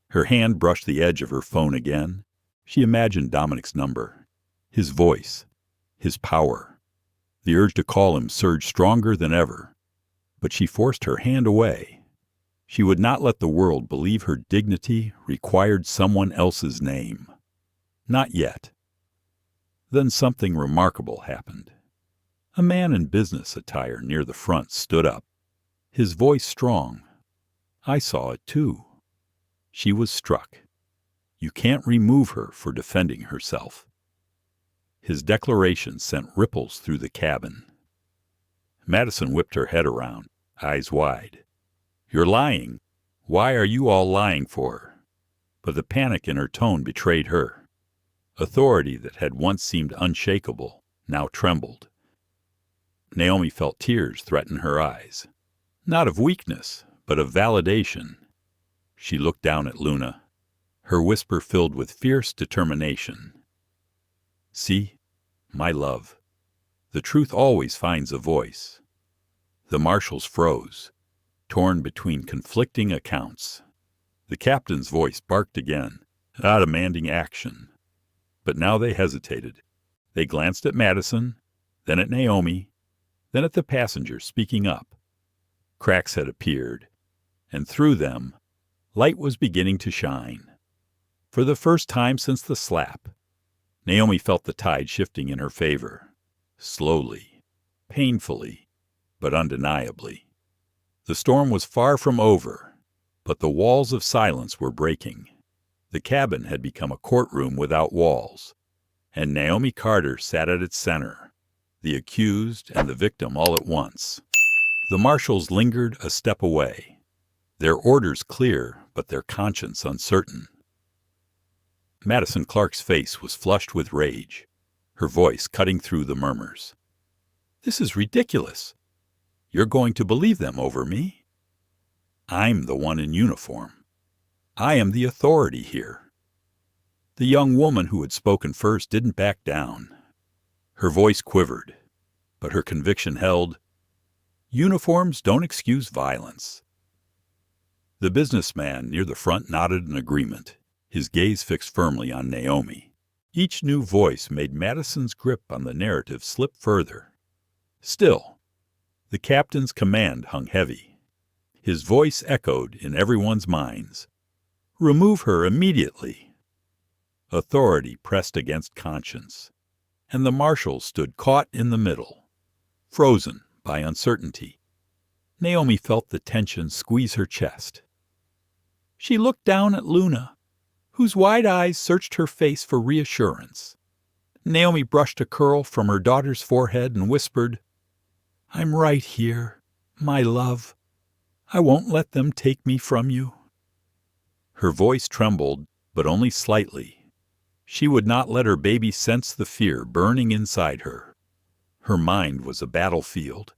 Her hand brushed the edge of her phone again. She imagined Dominic's number, his voice, his power. The urge to call him surged stronger than ever, but she forced her hand away. She would not let the world believe her dignity required someone else's name. Not yet. Then something remarkable happened. A man in business attire near the front stood up, his voice strong. I saw it too. She was struck. You can't remove her for defending herself. His declaration sent ripples through the cabin. Madison whipped her head around, eyes wide. You're lying. Why are you all lying for? But the panic in her tone betrayed her. Authority that had once seemed unshakable now trembled. Naomi felt tears threaten her eyes. Not of weakness, but of validation. She looked down at Luna, her whisper filled with fierce determination. See, my love, the truth always finds a voice. The marshals froze, torn between conflicting accounts. The captain's voice barked again, demanding action. But now they hesitated. They glanced at Madison, then at Naomi, then at the passenger speaking up. Cracks had appeared, and through them, light was beginning to shine. For the first time since the slap, Naomi felt the tide shifting in her favor. Slowly, painfully, but undeniably. The storm was far from over, but the walls of silence were breaking. The cabin had become a courtroom without walls, and Naomi Carter sat at its center, the accused and the victim all at once. The marshals lingered a step away, their orders clear but their conscience uncertain. Madison Clark's face was flushed with rage, her voice cutting through the murmurs. "This is ridiculous. You're going to believe them over me? I'm the one in uniform. I am the authority here." The young woman who had spoken first didn't back down. Her voice quivered, but her conviction held. Uniforms don't excuse violence. The businessman near the front nodded in agreement, his gaze fixed firmly on Naomi. Each new voice made Madison's grip on the narrative slip further. Still, the captain's command hung heavy. His voice echoed in everyone's minds. Remove her immediately. Authority pressed against conscience, and the marshals stood caught in the middle, frozen by uncertainty. Naomi felt the tension squeeze her chest. She looked down at Luna, whose wide eyes searched her face for reassurance. Naomi brushed a curl from her daughter's forehead and whispered, "I'm right here, my love. I won't let them take me from you." Her voice trembled, but only slightly. She would not let her baby sense the fear burning inside her. Her mind was a battlefield.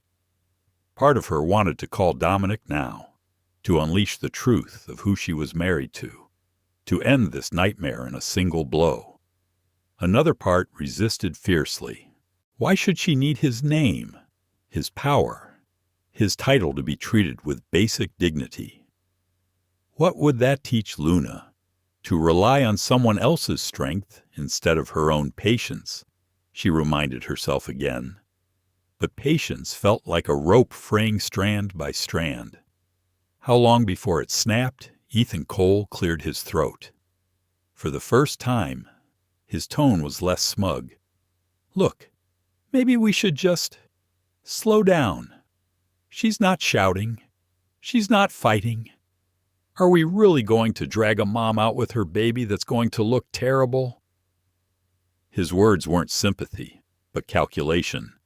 Part of her wanted to call Dominic now, to unleash the truth of who she was married to end this nightmare in a single blow. Another part resisted fiercely. Why should she need his name, his power, his title to be treated with basic dignity? What would that teach Luna? To rely on someone else's strength instead of her own patience, she reminded herself again. But patience felt like a rope fraying strand by strand. How long before it snapped, Ethan Cole cleared his throat. For the first time, his tone was less smug. "Look, maybe we should just slow down. She's not shouting. She's not fighting. Are we really going to drag a mom out with her baby that's going to look terrible?" His words weren't sympathy, but calculation,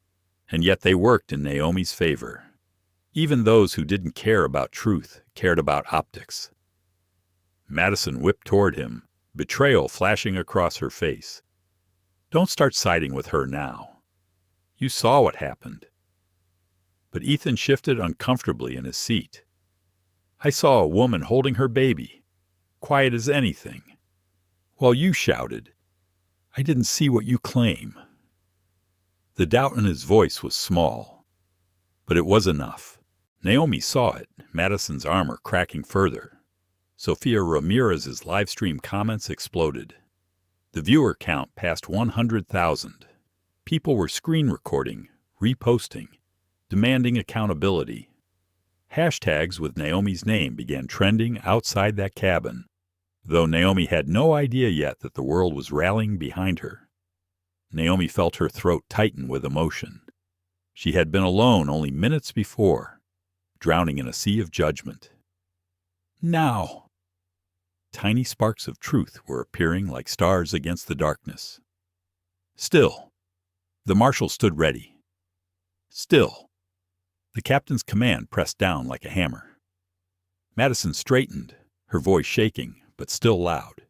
and yet they worked in Naomi's favor. Even those who didn't care about truth cared about optics. Madison whipped toward him, betrayal flashing across her face. "Don't start siding with her now. You saw what happened." But Ethan shifted uncomfortably in his seat. "I saw a woman holding her baby, quiet as anything, while you shouted. I didn't see what you claim." The doubt in his voice was small, but it was enough. Naomi saw it, Madison's armor cracking further. Sofia Ramirez's livestream comments exploded. The viewer count passed 100,000. People were screen recording, reposting, demanding accountability. Hashtags with Naomi's name began trending outside that cabin, though Naomi had no idea yet that the world was rallying behind her. Naomi felt her throat tighten with emotion. She had been alone only minutes before, drowning in a sea of judgment. Now! Tiny sparks of truth were appearing like stars against the darkness. Still, the marshal stood ready. Still, the captain's command pressed down like a hammer. Madison straightened, her voice shaking, but still loud.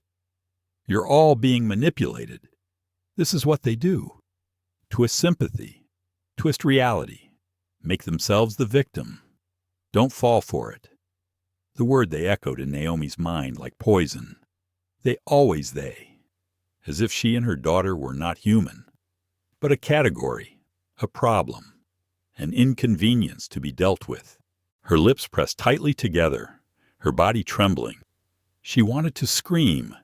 "You're all being manipulated. This is what they do. Twist sympathy, twist reality, make themselves the victim. Don't fall for it." The word they echoed in Naomi's mind like poison. They, as if she and her daughter were not human, but a category, a problem, an inconvenience to be dealt with. Her lips pressed tightly together, her body trembling. She wanted to scream.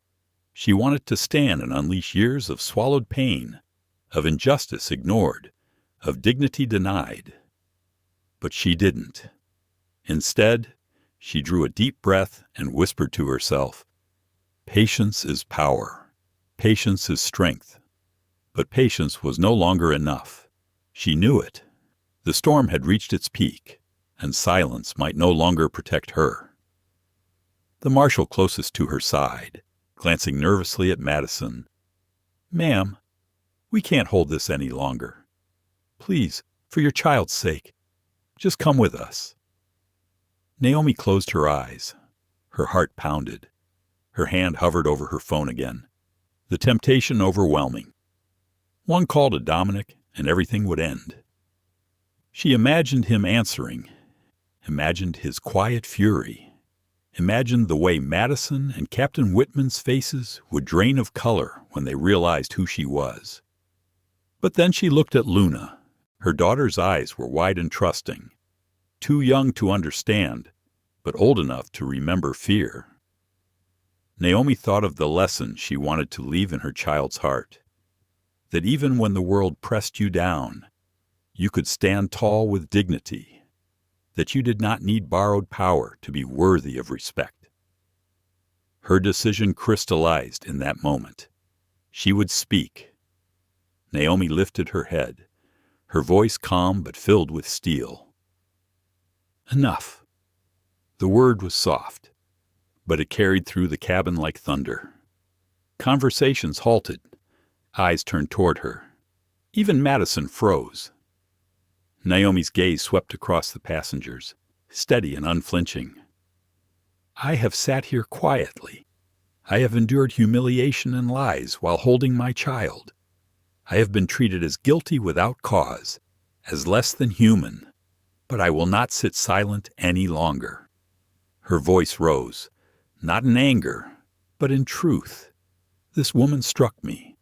She wanted to stand and unleash years of swallowed pain, of injustice ignored, of dignity denied. But she didn't. Instead, she drew a deep breath and whispered to herself, "Patience is power. Patience is strength." But patience was no longer enough. She knew it. The storm had reached its peak, and silence might no longer protect her. The marshal closest to her side, glancing nervously at Madison. "Ma'am, We can't hold this any longer. Please, for your child's sake, just come with us." Naomi closed her eyes. Her heart pounded. Her hand hovered over her phone again. The temptation overwhelming. One call to Dominic, and everything would end. She imagined him answering, imagined his quiet fury, imagined the way Madison and Captain Whitman's faces would drain of color when they realized who she was. But then she looked at Luna. Her daughter's eyes were wide and trusting, too young to understand, but old enough to remember fear. Naomi thought of the lesson she wanted to leave in her child's heart, that even when the world pressed you down, you could stand tall with dignity, that you did not need borrowed power to be worthy of respect. Her decision crystallized in that moment. She would speak. Naomi lifted her head, her voice calm but filled with steel. "Enough." The word was soft, but it carried through the cabin like thunder. Conversations halted. Eyes turned toward her. Even Madison froze. Naomi's gaze swept across the passengers, steady and unflinching. "I have sat here quietly. I have endured humiliation and lies while holding my child. I have been treated as guilty without cause, as less than human, but I will not sit silent any longer." Her voice rose, not in anger, but in truth. "This woman struck me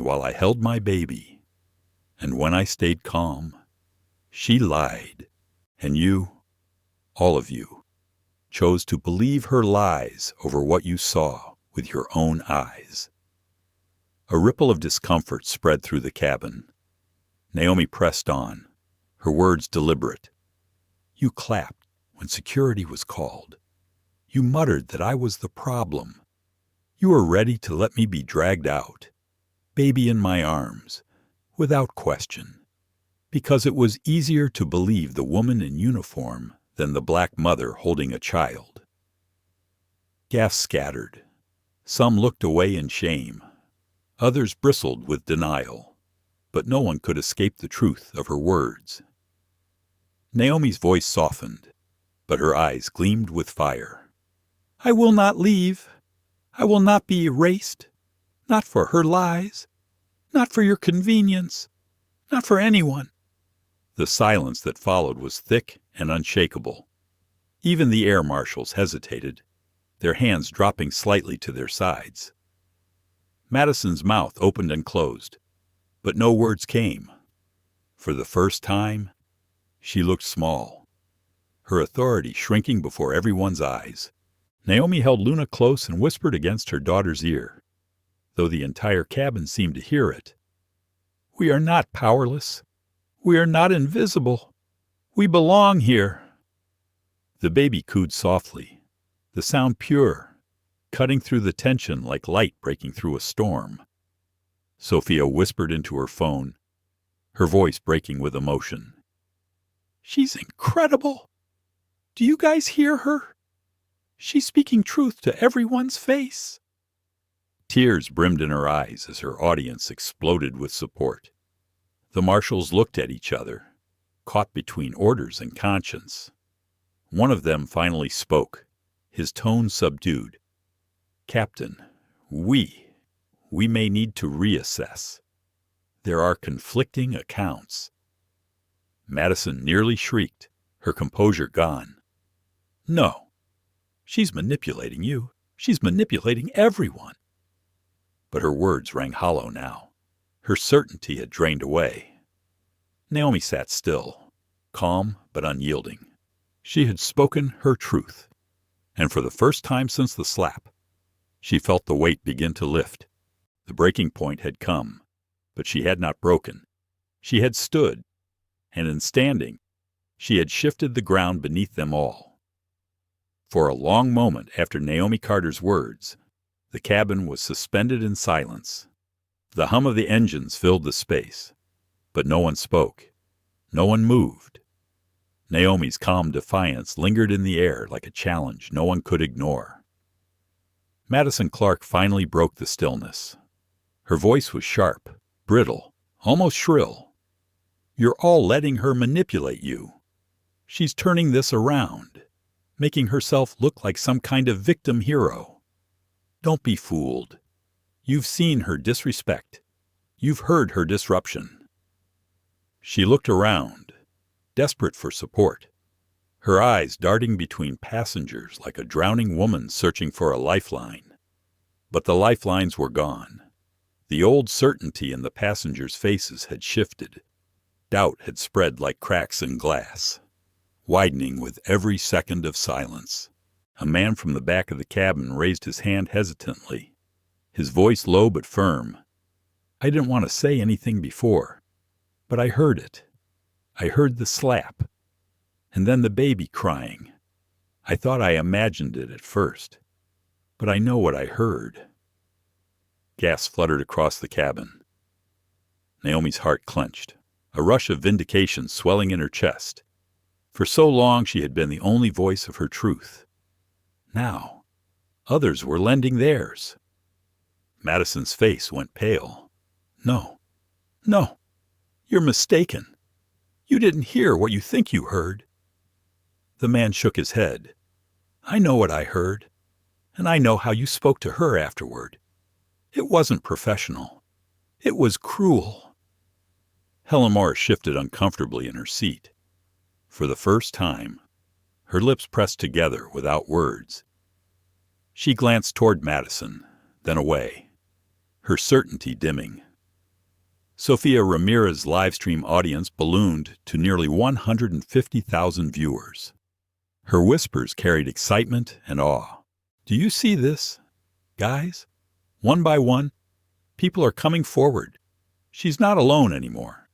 while I held my baby. And when I stayed calm, she lied. And you, all of you, chose to believe her lies over what you saw with your own eyes." A ripple of discomfort spread through the cabin. Naomi pressed on, her words deliberate. "You clapped when security was called. You muttered that I was the problem. You were ready to let me be dragged out, baby in my arms, without question, because it was easier to believe the woman in uniform than the black mother holding a child." Gasps scattered. Some looked away in shame. Others bristled with denial, but no one could escape the truth of her words. Naomi's voice softened, but her eyes gleamed with fire. "I will not leave. I will not be erased. Not for her lies. Not for your convenience. Not for anyone." The silence that followed was thick and unshakable. Even the air marshals hesitated, their hands dropping slightly to their sides. Madison's mouth opened and closed, but no words came. For the first time, she looked small, her authority shrinking before everyone's eyes. Naomi held Luna close and whispered against her daughter's ear, though the entire cabin seemed to hear it. "We are not powerless. We are not invisible. We belong here." The baby cooed softly, the sound pure, cutting through the tension like light breaking through a storm. Sophia whispered into her phone, her voice breaking with emotion. "She's incredible. Do you guys hear her? She's speaking truth to everyone's face." Tears brimmed in her eyes as her audience exploded with support. The marshals looked at each other, caught between orders and conscience. One of them finally spoke, his tone subdued. "Captain, we may need to reassess. There are conflicting accounts." Madison nearly shrieked, her composure gone. "No. She's manipulating you. She's manipulating everyone." But her words rang hollow now. Her certainty had drained away. Naomi sat still, calm but unyielding. She had spoken her truth, and for the first time since the slap, she felt the weight begin to lift. The breaking point had come, but she had not broken. She had stood, and in standing, she had shifted the ground beneath them all. For a long moment after Naomi Carter's words, the cabin was suspended in silence. The hum of the engines filled the space, but no one spoke. No one moved. Naomi's calm defiance lingered in the air like a challenge no one could ignore. Madison Clark finally broke the stillness. Her voice was sharp, brittle, almost shrill. You're all letting her manipulate you. She's turning this around, making herself look like some kind of victim hero. Don't be fooled. You've seen her disrespect. You've heard her disruption. She looked around, desperate for support, her eyes darting between passengers like a drowning woman searching for a lifeline. But the lifelines were gone. The old certainty in the passengers' faces had shifted. Doubt had spread like cracks in glass, widening with every second of silence. A man from the back of the cabin raised his hand hesitantly, his voice low but firm. I didn't want to say anything before, but I heard it. I heard the slap, and then the baby crying. I thought I imagined it at first, but I know what I heard. Gas fluttered across the cabin. Naomi's heart clenched, a rush of vindication swelling in her chest. For so long she had been the only voice of her truth. Now, others were lending theirs. Madison's face went pale. No, you're mistaken. You didn't hear what you think you heard. The man shook his head. I know what I heard, and I know how you spoke to her afterward. It wasn't professional. It was cruel. Helen Morris shifted uncomfortably in her seat. For the first time, her lips pressed together without words. She glanced toward Madison, then away, her certainty dimming. Sofia Ramirez's livestream audience ballooned to nearly 150,000 viewers. Her whispers carried excitement and awe. Do you see this? Guys, one by one, people are coming forward. She's not alone anymore.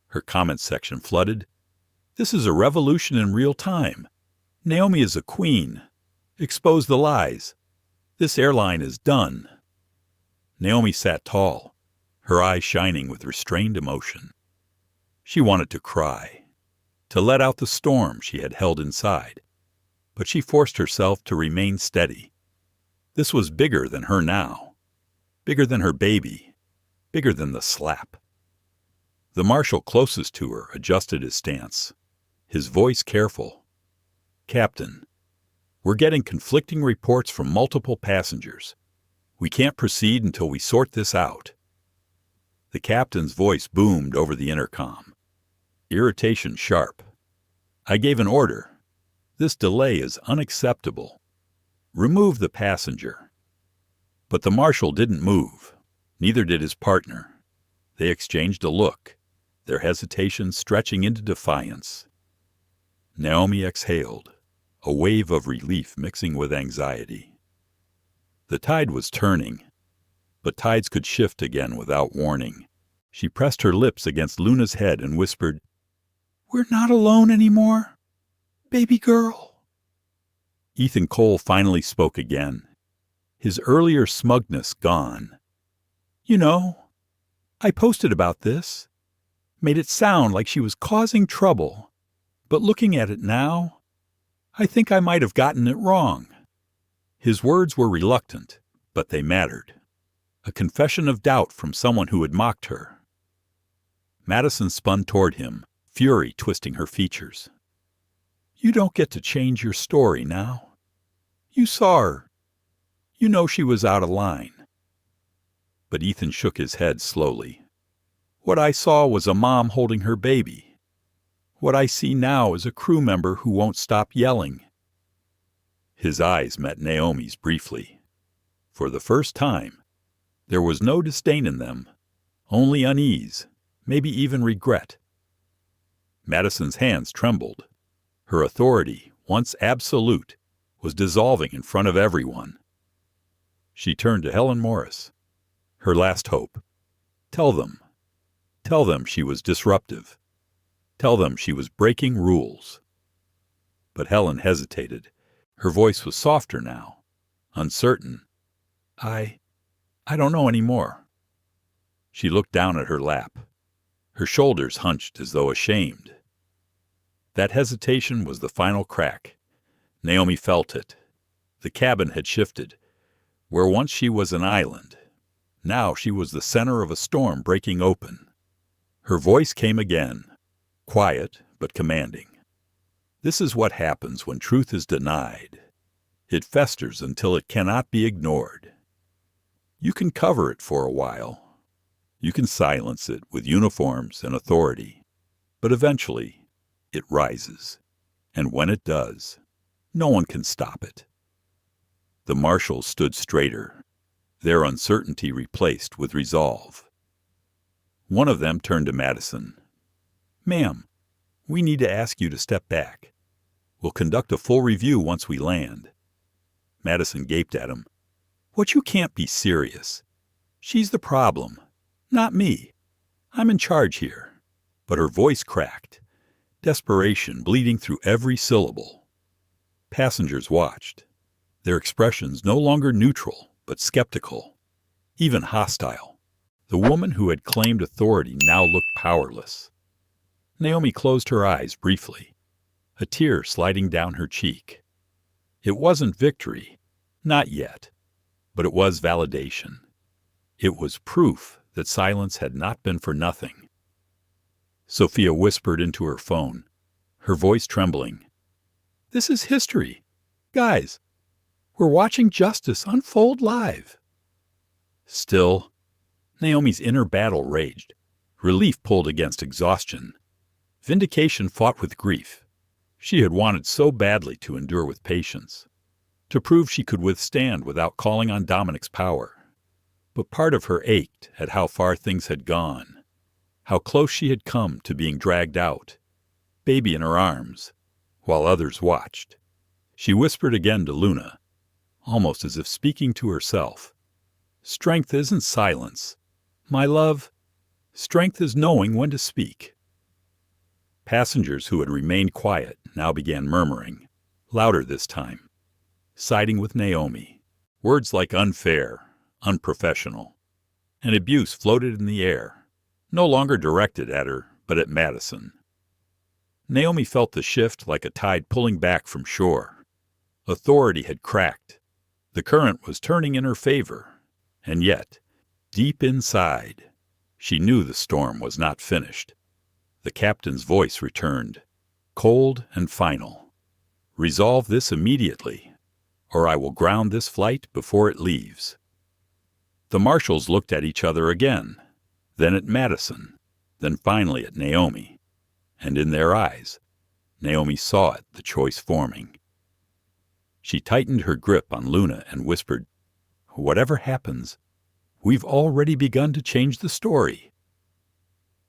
Her comment section flooded. This is a revolution in real time. Naomi is a queen. Expose the lies. This airline is done. Naomi sat tall, her eyes shining with restrained emotion. She wanted to cry, to let out the storm she had held inside, but she forced herself to remain steady. This was bigger than her now, bigger than her baby, bigger than the slap. The marshal closest to her adjusted his stance, his voice careful. Captain, we're getting conflicting reports from multiple passengers. We can't proceed until we sort this out. The captain's voice boomed over the intercom, irritation sharp. I gave an order. This delay is unacceptable. Remove the passenger. But the marshal didn't move. Neither did his partner. They exchanged a look, their hesitation stretching into defiance. Naomi exhaled, a wave of relief mixing with anxiety. The tide was turning, but tides could shift again without warning. She pressed her lips against Luna's head and whispered, We're not alone anymore, baby girl. Ethan Cole finally spoke again, his earlier smugness gone. You know, I posted about this, made it sound like she was causing trouble, but looking at it now, I think I might have gotten it wrong. His words were reluctant, but they mattered. A confession of doubt from someone who had mocked her. Madison spun toward him, fury twisting her features. You don't get to change your story now. You saw her. You know she was out of line. But Ethan shook his head slowly. What I saw was a mom holding her baby. What I see now is a crew member who won't stop yelling. His eyes met Naomi's briefly. For the first time, there was no disdain in them, only unease, maybe even regret. Madison's hands trembled. Her authority, once absolute, was dissolving in front of everyone. She turned to Helen Morris, her last hope. Tell them she was disruptive. Tell them she was breaking rules. But Helen hesitated. Her voice was softer now, uncertain. I don't know anymore. She looked down at her lap, her shoulders hunched as though ashamed. That hesitation was the final crack. Naomi felt it. The cabin had shifted. Where once she was an island, Now she was the center of a storm breaking open. Her voice came again, quiet but commanding. This is what happens when truth is denied. It festers until it cannot be ignored. You can cover it for a while. You can silence it with uniforms and authority. But eventually, it rises. And when it does, no one can stop it. The marshals stood straighter, their uncertainty replaced with resolve. One of them turned to Madison. "Ma'am, we need to ask you to step back. We'll conduct a full review once we land." Madison gaped at him. "What, you can't be serious. She's the problem, not me. I'm in charge here." But her voice cracked, desperation bleeding through every syllable. Passengers watched, their expressions no longer neutral, but skeptical, even hostile. The woman who had claimed authority now looked powerless. Naomi closed her eyes briefly, a tear sliding down her cheek. It wasn't victory, not yet, but it was validation. It was proof that silence had not been for nothing. Sophia whispered into her phone, her voice trembling. "This is history. Guys, we're watching justice unfold live." Still, Naomi's inner battle raged. Relief pulled against exhaustion. Vindication fought with grief. She had wanted so badly to endure with patience, to prove she could withstand without calling on Dominic's power. But part of her ached at how far things had gone, how close she had come to being dragged out, baby in her arms, while others watched. She whispered again to Luna, almost as if speaking to herself. "Strength isn't silence. My love, strength is knowing when to speak." Passengers who had remained quiet now began murmuring, louder this time, siding with Naomi. Words like unfair, unprofessional, and abuse floated in the air, no longer directed at her, but at Madison. Naomi felt the shift like a tide pulling back from shore. Authority had cracked. The current was turning in her favor, and yet, deep inside, she knew the storm was not finished. The captain's voice returned, cold and final. "Resolve this immediately, or I will ground this flight before it leaves." The marshals looked at each other again, then at Madison, then finally at Naomi. And in their eyes, Naomi saw it, the choice forming. She tightened her grip on Luna and whispered, "Whatever happens, we've already begun to change the story."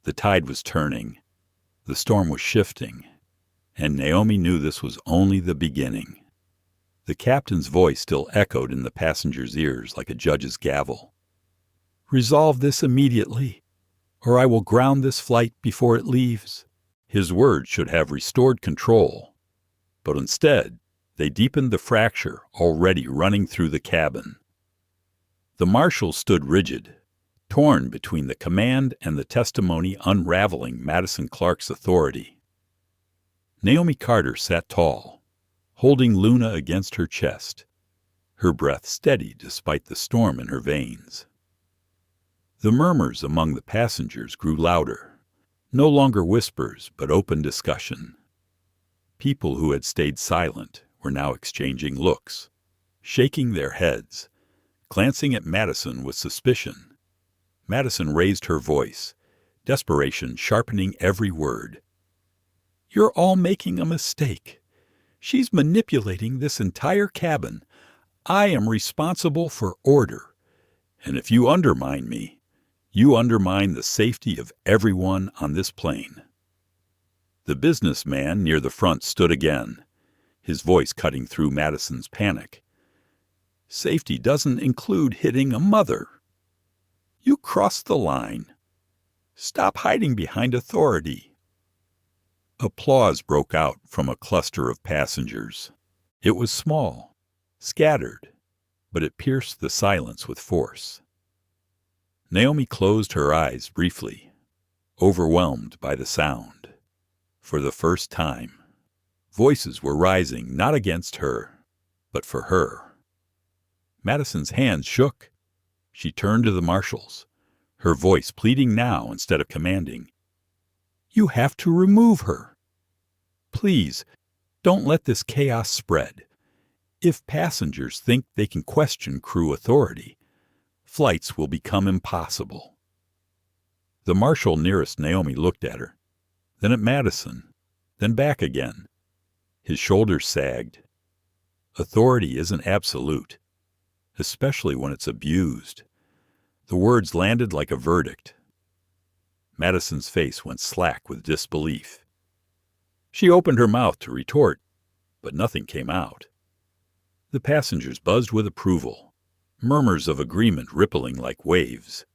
The tide was turning. The storm was shifting, and Naomi knew this was only the beginning. The captain's voice still echoed in the passengers' ears like a judge's gavel. "Resolve this immediately, or I will ground this flight before it leaves." His words should have restored control, but instead they deepened the fracture already running through the cabin. The marshals stood rigid, torn between the command and the testimony unraveling Madison Clark's authority. Naomi Carter sat tall, holding Luna against her chest, her breath steady despite the storm in her veins. The murmurs among the passengers grew louder, no longer whispers but open discussion. People who had stayed silent were now exchanging looks, shaking their heads, glancing at Madison with suspicion. Madison raised her voice, desperation sharpening every word. "You're all making a mistake. She's manipulating this entire cabin. I am responsible for order. And if you undermine me, you undermine the safety of everyone on this plane." The businessman near the front stood again, his voice cutting through Madison's panic. "Safety doesn't include hitting a mother. You crossed the line. Stop hiding behind authority." Applause broke out from a cluster of passengers. It was small, scattered, but it pierced the silence with force. Naomi closed her eyes briefly, overwhelmed by the sound. For the first time, voices were rising not against her, but for her. Madison's hands shook. She turned to the marshals, her voice pleading now instead of commanding. "You have to remove her. Please, don't let this chaos spread. If passengers think they can question crew authority, flights will become impossible." The marshal nearest Naomi looked at her, then at Madison, then back again. His shoulders sagged. Authority isn't absolute, especially when it's abused. The words landed like a verdict. Madison's face went slack with disbelief. She opened her mouth to retort, but nothing came out. The passengers buzzed with approval, murmurs of agreement rippling like waves.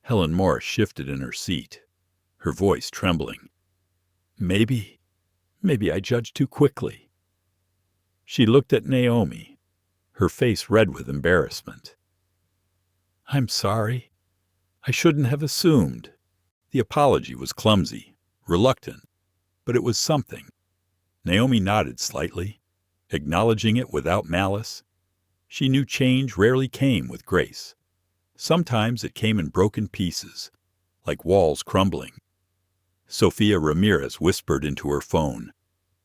Helen Morris shifted in her seat, her voice trembling. Maybe I judged too quickly." She looked at Naomi, her face red with embarrassment. "I'm sorry. I shouldn't have assumed." The apology was clumsy, reluctant, but it was something. Naomi nodded slightly, acknowledging it without malice. She knew change rarely came with grace. Sometimes it came in broken pieces, like walls crumbling. Sophia Ramirez whispered into her phone,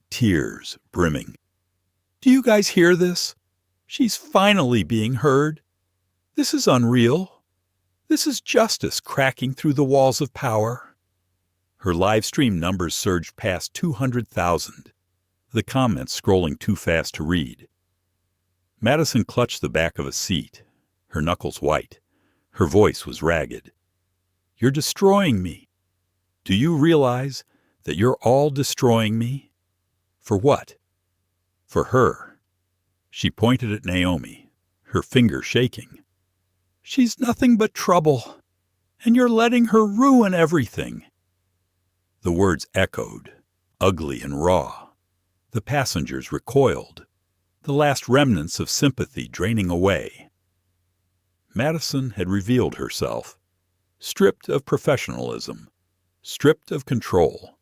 tears brimming. "Do you guys hear this? She's finally being heard. This is unreal. This is justice cracking through the walls of power." Her live stream numbers surged past 200,000, the comments scrolling too fast to read. Madison clutched the back of a seat, her knuckles white. Her voice was ragged. "You're destroying me. Do you realize that you're all destroying me? For what? For her." She pointed at Naomi, her finger shaking. "She's nothing but trouble, and you're letting her ruin everything." The words echoed, ugly and raw. The passengers recoiled, the last remnants of sympathy draining away. Madison had revealed herself, stripped of professionalism, stripped of control.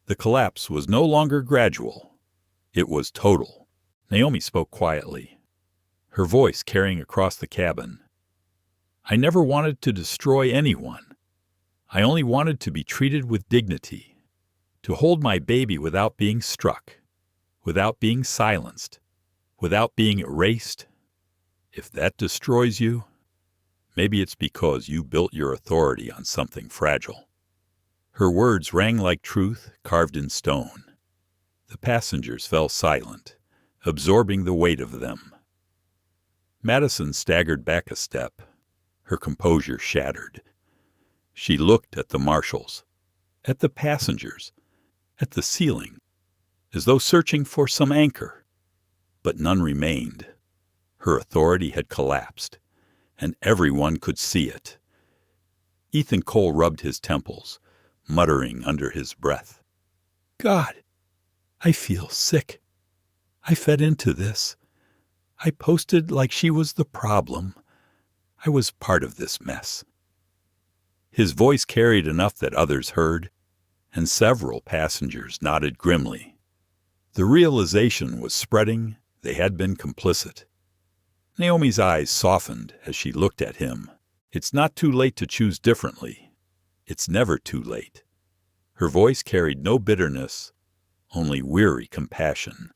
The collapse was no longer gradual. It was total. Naomi spoke quietly, her voice carrying across the cabin. "I never wanted to destroy anyone. I only wanted to be treated with dignity, to hold my baby without being struck, without being silenced, without being erased. If that destroys you, maybe it's because you built your authority on something fragile." Her words rang like truth carved in stone. The passengers fell silent, absorbing the weight of them. Madison staggered back a step, her composure shattered. She looked at the marshals, at the passengers, at the ceiling, as though searching for some anchor. But none remained. Her authority had collapsed, and everyone could see it. Ethan Cole rubbed his temples, muttering under his breath, "God, I feel sick. I fed into this. I posted like she was the problem. I was part of this mess." His voice carried enough that others heard, and several passengers nodded grimly. The realization was spreading they had been complicit. Naomi's eyes softened as she looked at him. It's not too late to choose differently. It's never too late. Her voice carried no bitterness, only weary compassion.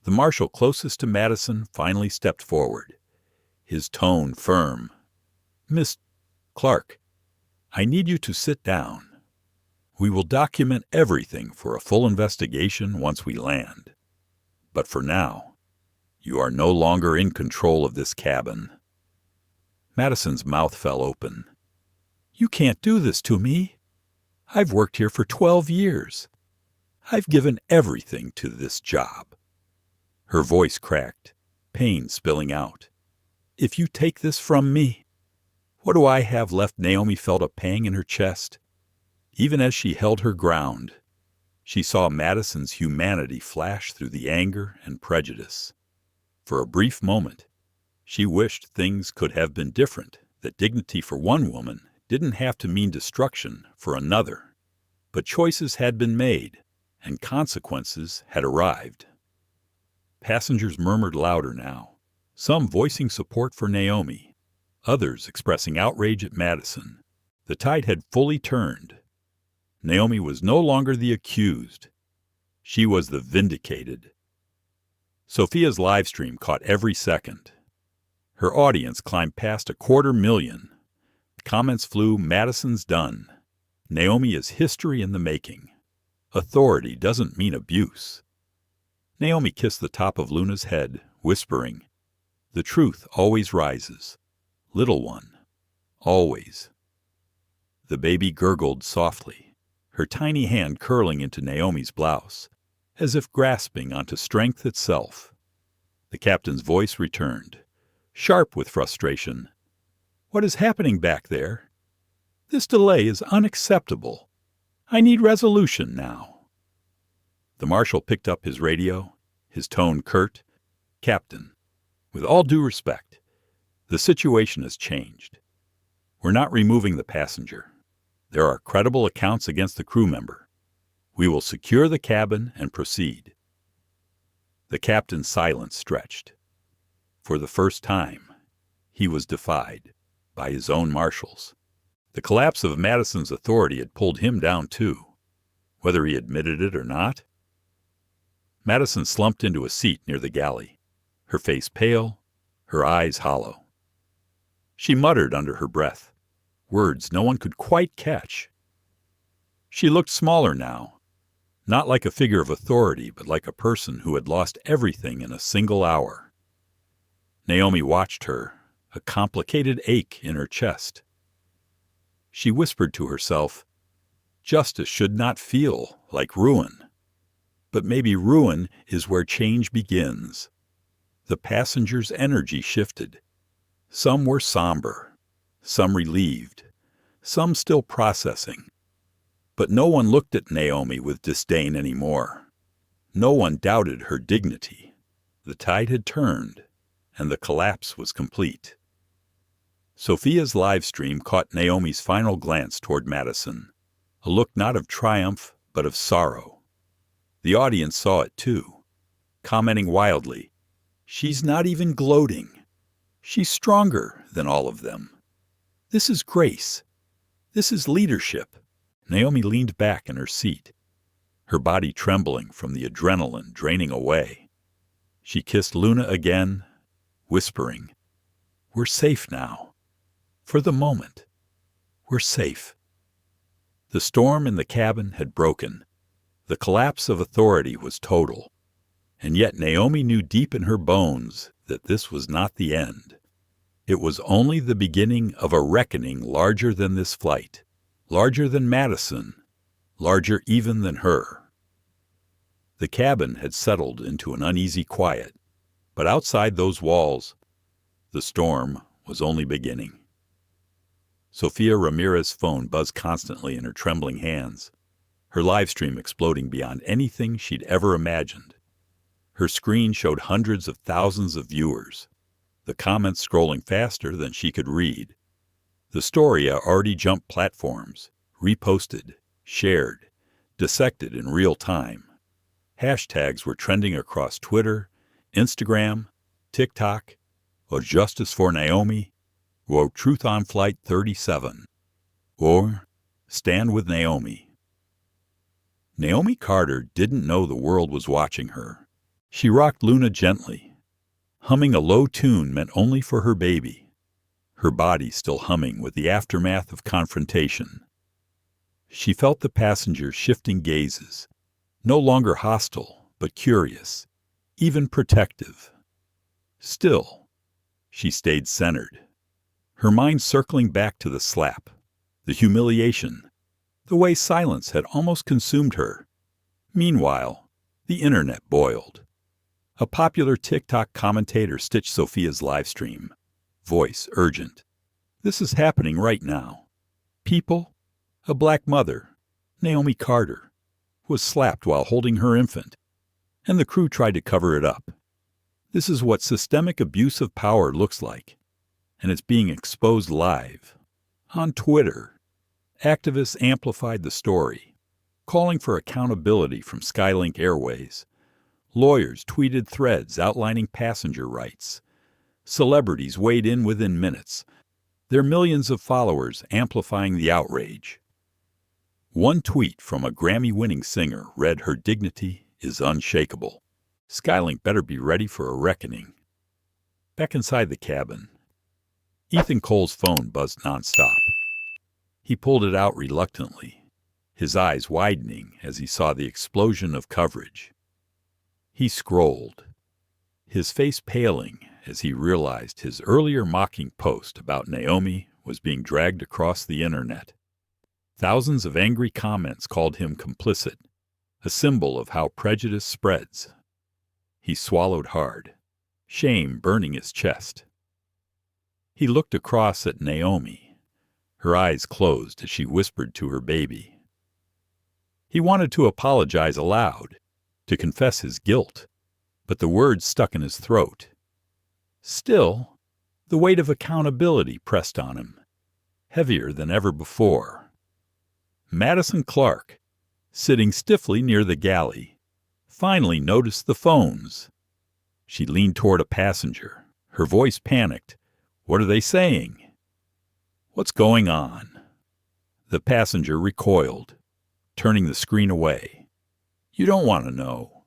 The marshal closest to Madison finally stepped forward, his tone firm. "Miss Clark, I need you to sit down. We will document everything for a full investigation once we land. But for now, you are no longer in control of this cabin." Madison's mouth fell open. "You can't do this to me. I've worked here for 12 years. I've given everything to this job." Her voice cracked, pain spilling out. "If you take this from me, what do I have left?" Naomi felt a pang in her chest. Even as she held her ground, she saw Madison's humanity flash through the anger and prejudice. For a brief moment, she wished things could have been different, that dignity for one woman didn't have to mean destruction for another. But choices had been made, and consequences had arrived. Passengers murmured louder now, some voicing support for Naomi, others expressing outrage at Madison. The tide had fully turned. Naomi was no longer the accused. She was the vindicated. Sophia's live stream caught every second. Her audience climbed past 250,000. Comments flew, "Madison's done. Naomi is history in the making. Authority doesn't mean abuse." Naomi kissed the top of Luna's head, whispering, "The truth always rises. Little one, always." The baby gurgled softly, her tiny hand curling into Naomi's blouse, as if grasping onto strength itself. The captain's voice returned, sharp with frustration. "What is happening back there? This delay is unacceptable. I need resolution now." The marshal picked up his radio, his tone curt. "Captain, with all due respect, the situation has changed. We're not removing the passenger. There are credible accounts against the crew member. We will secure the cabin and proceed." The captain's silence stretched. For the first time, he was defied by his own marshals. The collapse of Madison's authority had pulled him down too, whether he admitted it or not. Madison slumped into a seat near the galley, her face pale, her eyes hollow. She muttered under her breath, words no one could quite catch. She looked smaller now, not like a figure of authority, but like a person who had lost everything in a single hour. Naomi watched her, a complicated ache in her chest. She whispered to herself, "Justice should not feel like ruin. But maybe ruin is where change begins." The passengers' energy shifted. Some were somber, some relieved, some still processing. But no one looked at Naomi with disdain anymore. No one doubted her dignity. The tide had turned, and the collapse was complete. Sophia's live stream caught Naomi's final glance toward Madison, a look not of triumph, but of sorrow. The audience saw it too, commenting wildly, "She's not even gloating. She's stronger than all of them. This is grace. This is leadership." Naomi leaned back in her seat, her body trembling from the adrenaline draining away. She kissed Luna again, whispering, "We're safe now. For the moment, we're safe." The storm in the cabin had broken. The collapse of authority was total. And yet Naomi knew deep in her bones that this was not the end. It was only the beginning of a reckoning larger than this flight, larger than Madison, larger even than her. The cabin had settled into an uneasy quiet, but outside those walls, the storm was only beginning. Sophia Ramirez's phone buzzed constantly in her trembling hands, her live stream exploding beyond anything she'd ever imagined. Her screen showed hundreds of thousands of viewers, the comments scrolling faster than she could read. The story already jumped platforms, reposted, shared, dissected in real time. Hashtags were trending across Twitter, Instagram, TikTok, or Justice for Naomi, or Truth on Flight 37, or Stand with Naomi. Naomi Carter didn't know the world was watching her. She rocked Luna gently. Humming a low tune meant only for her baby, her body still humming with the aftermath of confrontation. She felt the passengers' shifting gazes, no longer hostile, but curious, even protective. Still, she stayed centered, her mind circling back to the slap, the humiliation, the way silence had almost consumed her. Meanwhile, the internet boiled. A popular TikTok commentator stitched Sophia's live stream, voice urgent. "This is happening right now. People, a black mother, Naomi Carter, was slapped while holding her infant, and the crew tried to cover it up. This is what systemic abuse of power looks like, and it's being exposed live. On Twitter, activists amplified the story, calling for accountability from Skylink Airways. Lawyers tweeted threads outlining passenger rights. Celebrities weighed in within minutes, their millions of followers amplifying the outrage. One tweet from a Grammy-winning singer read, "Her dignity is unshakable. Skylink better be ready for a reckoning." Back inside the cabin, Ethan Cole's phone buzzed nonstop. He pulled it out reluctantly, his eyes widening as he saw the explosion of coverage. He scrolled, his face paling as he realized his earlier mocking post about Naomi was being dragged across the internet. Thousands of angry comments called him complicit, a symbol of how prejudice spreads. He swallowed hard, shame burning his chest. He looked across at Naomi, her eyes closed as she whispered to her baby. He wanted to apologize aloud, to confess his guilt, but the words stuck in his throat. Still, the weight of accountability pressed on him, heavier than ever before. Madison Clark, sitting stiffly near the galley, finally noticed the phones. She leaned toward a passenger, her voice panicked. "What are they saying?" "What's going on?" The passenger recoiled, turning the screen away. "You don't want to know."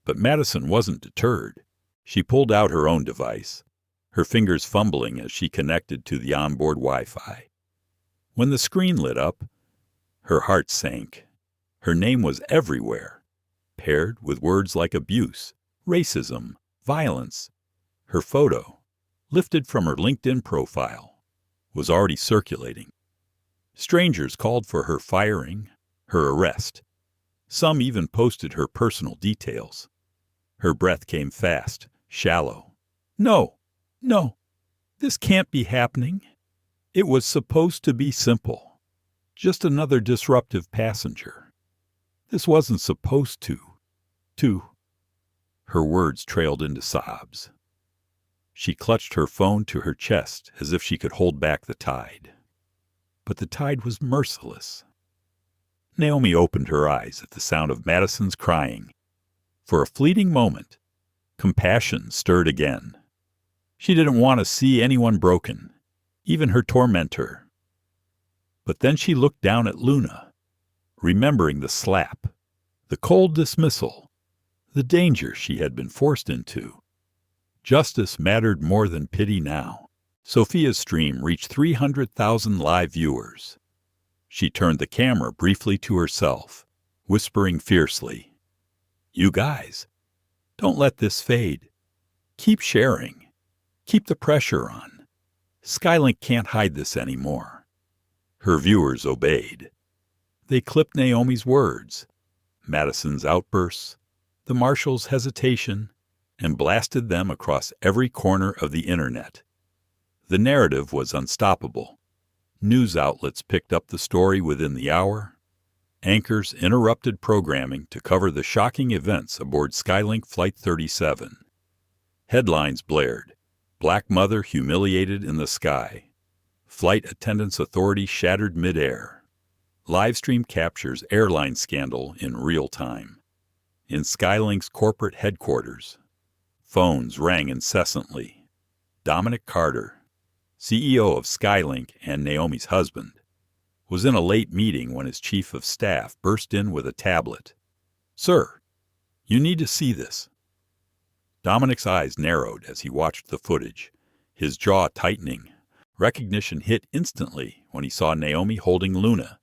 But Madison wasn't deterred. She pulled out her own device, her fingers fumbling as she connected to the onboard Wi-Fi. When the screen lit up, her heart sank. Her name was everywhere, paired with words like abuse, racism, violence. Her photo, lifted from her LinkedIn profile, was already circulating. Strangers called for her firing, her arrest. Some even posted her personal details. Her breath came fast, shallow. No, this can't be happening. It was supposed to be simple. Just another disruptive passenger. This wasn't supposed to. Her words trailed into sobs. She clutched her phone to her chest as if she could hold back the tide. But the tide was merciless. Naomi opened her eyes at the sound of Madison's crying. For a fleeting moment, compassion stirred again. She didn't want to see anyone broken, even her tormentor. But then she looked down at Luna, remembering the slap, the cold dismissal, the danger she had been forced into. Justice mattered more than pity now. Sophia's stream reached 300,000 live viewers. She turned the camera briefly to herself, whispering fiercely, "You guys, don't let this fade. Keep sharing. Keep the pressure on. Skylink can't hide this anymore." Her viewers obeyed. They clipped Naomi's words, Madison's outbursts, the marshal's hesitation, and blasted them across every corner of the internet. The narrative was unstoppable. News outlets picked up the story within the hour. Anchors interrupted programming to cover the shocking events aboard Skylink Flight 37. Headlines blared, "Black Mother humiliated in the sky." Flight attendants authority shattered midair. Livestream captures airline scandal in real time. In Skylink's corporate headquarters, phones rang incessantly. Dominic Carter, CEO of Skylink and Naomi's husband, was in a late meeting when his chief of staff burst in with a tablet. "Sir, you need to see this." Dominic's eyes narrowed as he watched the footage, his jaw tightening. Recognition hit instantly when he saw Naomi holding Luna,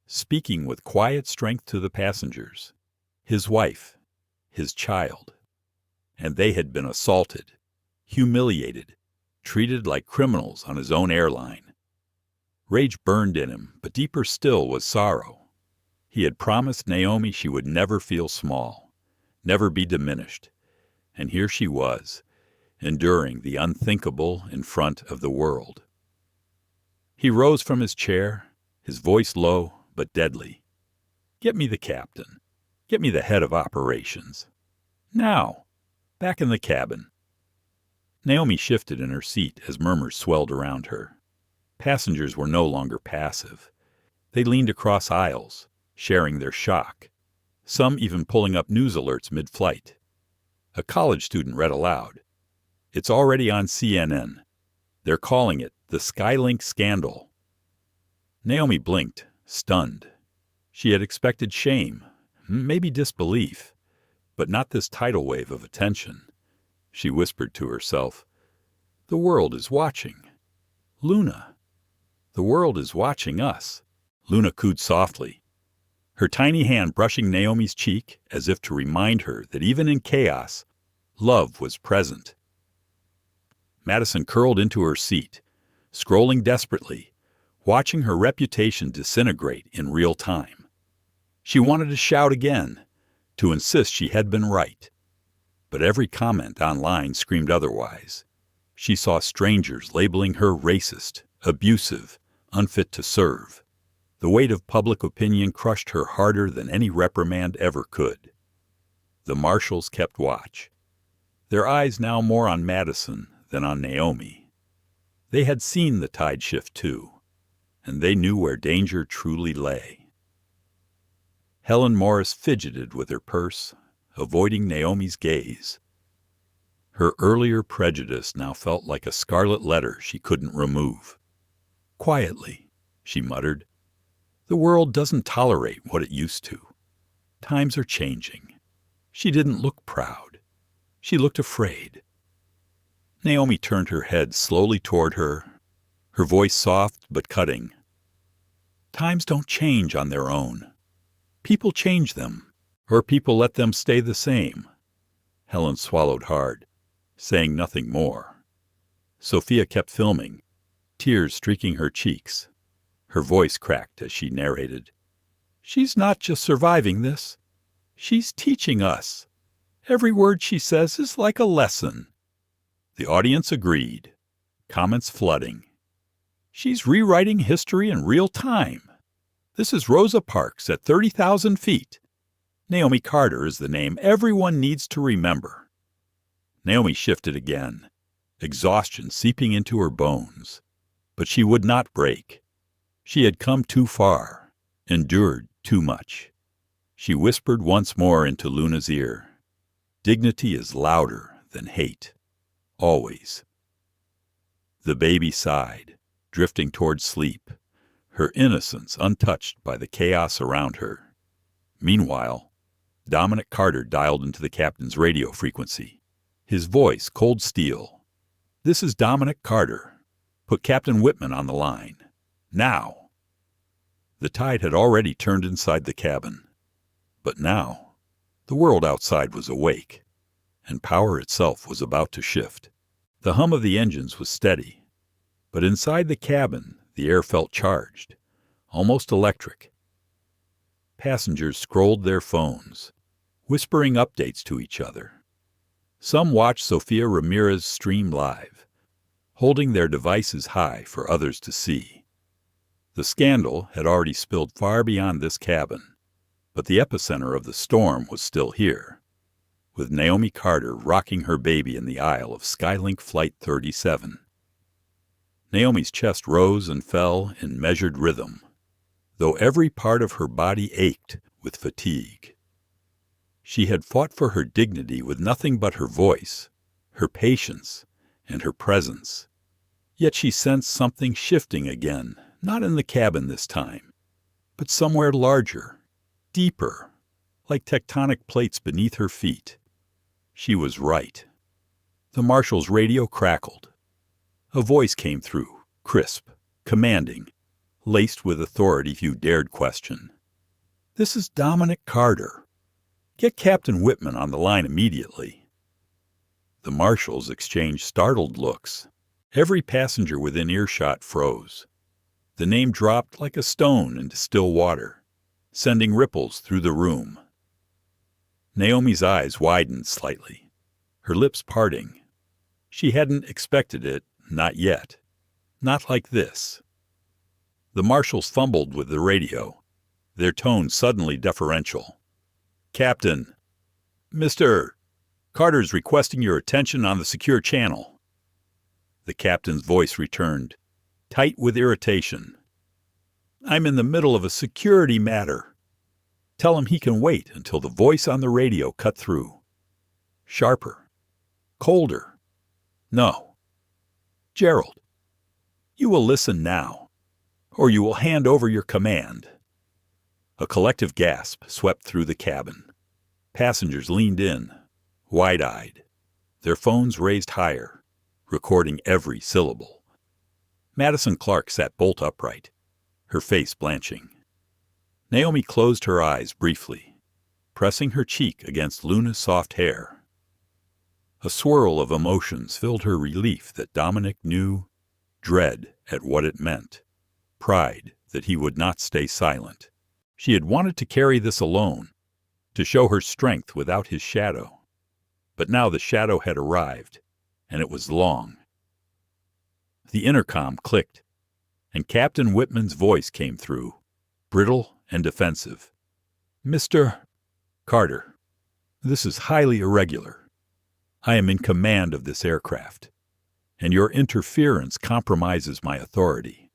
speaking with quiet strength to the passengers. His wife, his child. And they had been assaulted, humiliated, treated like criminals on his own airline. Rage burned in him, but deeper still was sorrow. He had promised Naomi she would never feel small, never be diminished. And here she was, enduring the unthinkable in front of the world. He rose from his chair, his voice low but deadly. "Get me the captain. Get me the head of operations. Now, back in the cabin." Naomi shifted in her seat as murmurs swelled around her. Passengers were no longer passive. They leaned across aisles, sharing their shock, some even pulling up news alerts mid-flight. A college student read aloud, "It's already on CNN. They're calling it The Skylink Scandal. Naomi blinked, stunned. She had expected shame, maybe disbelief, but not this tidal wave of attention. She whispered to herself, "The world is watching. Luna. The world is watching us." Luna cooed softly, her tiny hand brushing Naomi's cheek as if to remind her that even in chaos, love was present. Madison curled into her seat, scrolling desperately, watching her reputation disintegrate in real time. She wanted to shout again, to insist she had been right. But every comment online screamed otherwise. She saw strangers labeling her racist, abusive, unfit to serve. The weight of public opinion crushed her harder than any reprimand ever could. The marshals kept watch, their eyes now more on Madison than on Naomi. They had seen the tide shift too, and they knew where danger truly lay. Helen Morris fidgeted with her purse, avoiding Naomi's gaze. Her earlier prejudice now felt like a scarlet letter she couldn't remove. Quietly, she muttered, "The world doesn't tolerate what it used to. Times are changing." She didn't look proud. She looked afraid. Naomi turned her head slowly toward her, her voice soft but cutting. "Times don't change on their own. People change them, or people let them stay the same." Helen swallowed hard, saying nothing more. Sophia kept filming, tears streaking her cheeks. Her voice cracked as she narrated. "She's not just surviving this. She's teaching us. Every word she says is like a lesson." The audience agreed, comments flooding. "She's rewriting history in real time. This is Rosa Parks at 30,000 feet. Naomi Carter is the name everyone needs to remember." Naomi shifted again, exhaustion seeping into her bones. But she would not break. She had come too far, endured too much. She whispered once more into Luna's ear, "Dignity is louder than hate. Always." The baby sighed, drifting toward sleep, her innocence untouched by the chaos around her. Meanwhile, Dominic Carter dialed into the captain's radio frequency, his voice cold steel. "This is Dominic Carter. Put Captain Whitman on the line. Now." The tide had already turned inside the cabin. But now, the world outside was awake, and power itself was about to shift. The hum of the engines was steady, but inside the cabin, the air felt charged, almost electric. Passengers scrolled their phones, whispering updates to each other. Some watched Sofia Ramirez stream live, holding their devices high for others to see. The scandal had already spilled far beyond this cabin, but the epicenter of the storm was still here, with Naomi Carter rocking her baby in the aisle of Skylink Flight 37. Naomi's chest rose and fell in measured rhythm, though every part of her body ached with fatigue. She had fought for her dignity with nothing but her voice, her patience, and her presence. Yet she sensed something shifting again, not in the cabin this time, but somewhere larger, deeper, like tectonic plates beneath her feet. She was right. The marshal's radio crackled. A voice came through, crisp, commanding, laced with authority few dared question. "This is Dominic Carter. Get Captain Whitman on the line immediately." The marshals exchanged startled looks. Every passenger within earshot froze. The name dropped like a stone into still water, sending ripples through the room. Naomi's eyes widened slightly, her lips parting. She hadn't expected it, not yet. Not like this. The marshals fumbled with the radio, their tone suddenly deferential. "Captain, Mr. Carter's requesting your attention on the secure channel." The captain's voice returned, tight with irritation. "I'm in the middle of a security matter. Tell him he can wait until the voice on the radio cut through." Sharper. Colder. "No. Gerald, you You will listen now, or you will hand over your command." A collective gasp swept through the cabin. Passengers leaned in, wide-eyed, their phones raised higher, recording every syllable. Madison Clark sat bolt upright, her face blanching. Naomi closed her eyes briefly, pressing her cheek against Luna's soft hair. A swirl of emotions filled her: relief that Dominic knew, dread at what it meant, pride that he would not stay silent. She had wanted to carry this alone, to show her strength without his shadow. But now the shadow had arrived, and it was long. The intercom clicked, and Captain Whitman's voice came through, brittle and defensive. "Mr. Carter, this is highly irregular. I am in command of this aircraft, and your interference compromises my authority."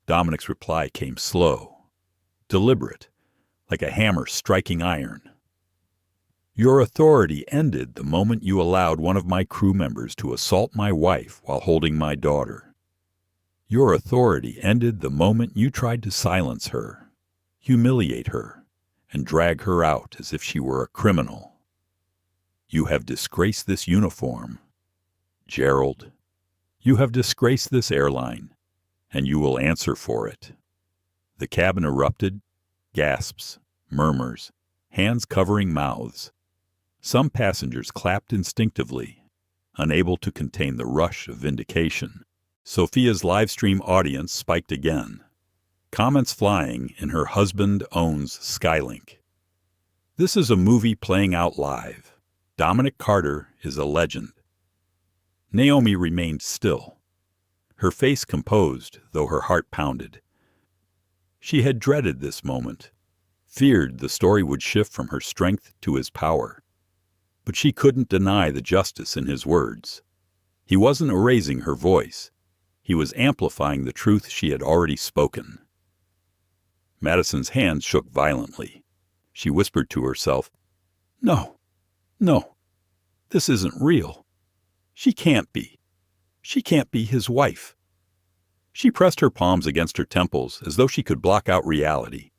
Dominic's reply came slow, deliberate, like a hammer striking iron. "Your authority ended the moment you allowed one of my crew members to assault my wife while holding my daughter. Your authority ended the moment you tried to silence her, humiliate her, and drag her out as if she were a criminal. You have disgraced this uniform, Gerald. You have disgraced this airline, and you will answer for it." The cabin erupted, gasps, murmurs, hands covering mouths. Some passengers clapped instinctively, unable to contain the rush of vindication. Sophia's livestream audience spiked again, comments flying in her husband owns Skylink. This is a movie playing out live. Dominic Carter is a legend. Naomi remained still, her face composed, though her heart pounded. She had dreaded this moment, feared the story would shift from her strength to his power. But she couldn't deny the justice in his words. He wasn't erasing her voice. He was amplifying the truth she had already spoken. Madison's hands shook violently. She whispered to herself, "No, no, this isn't real. She can't be. She can't be his wife." She pressed her palms against her temples as though she could block out reality.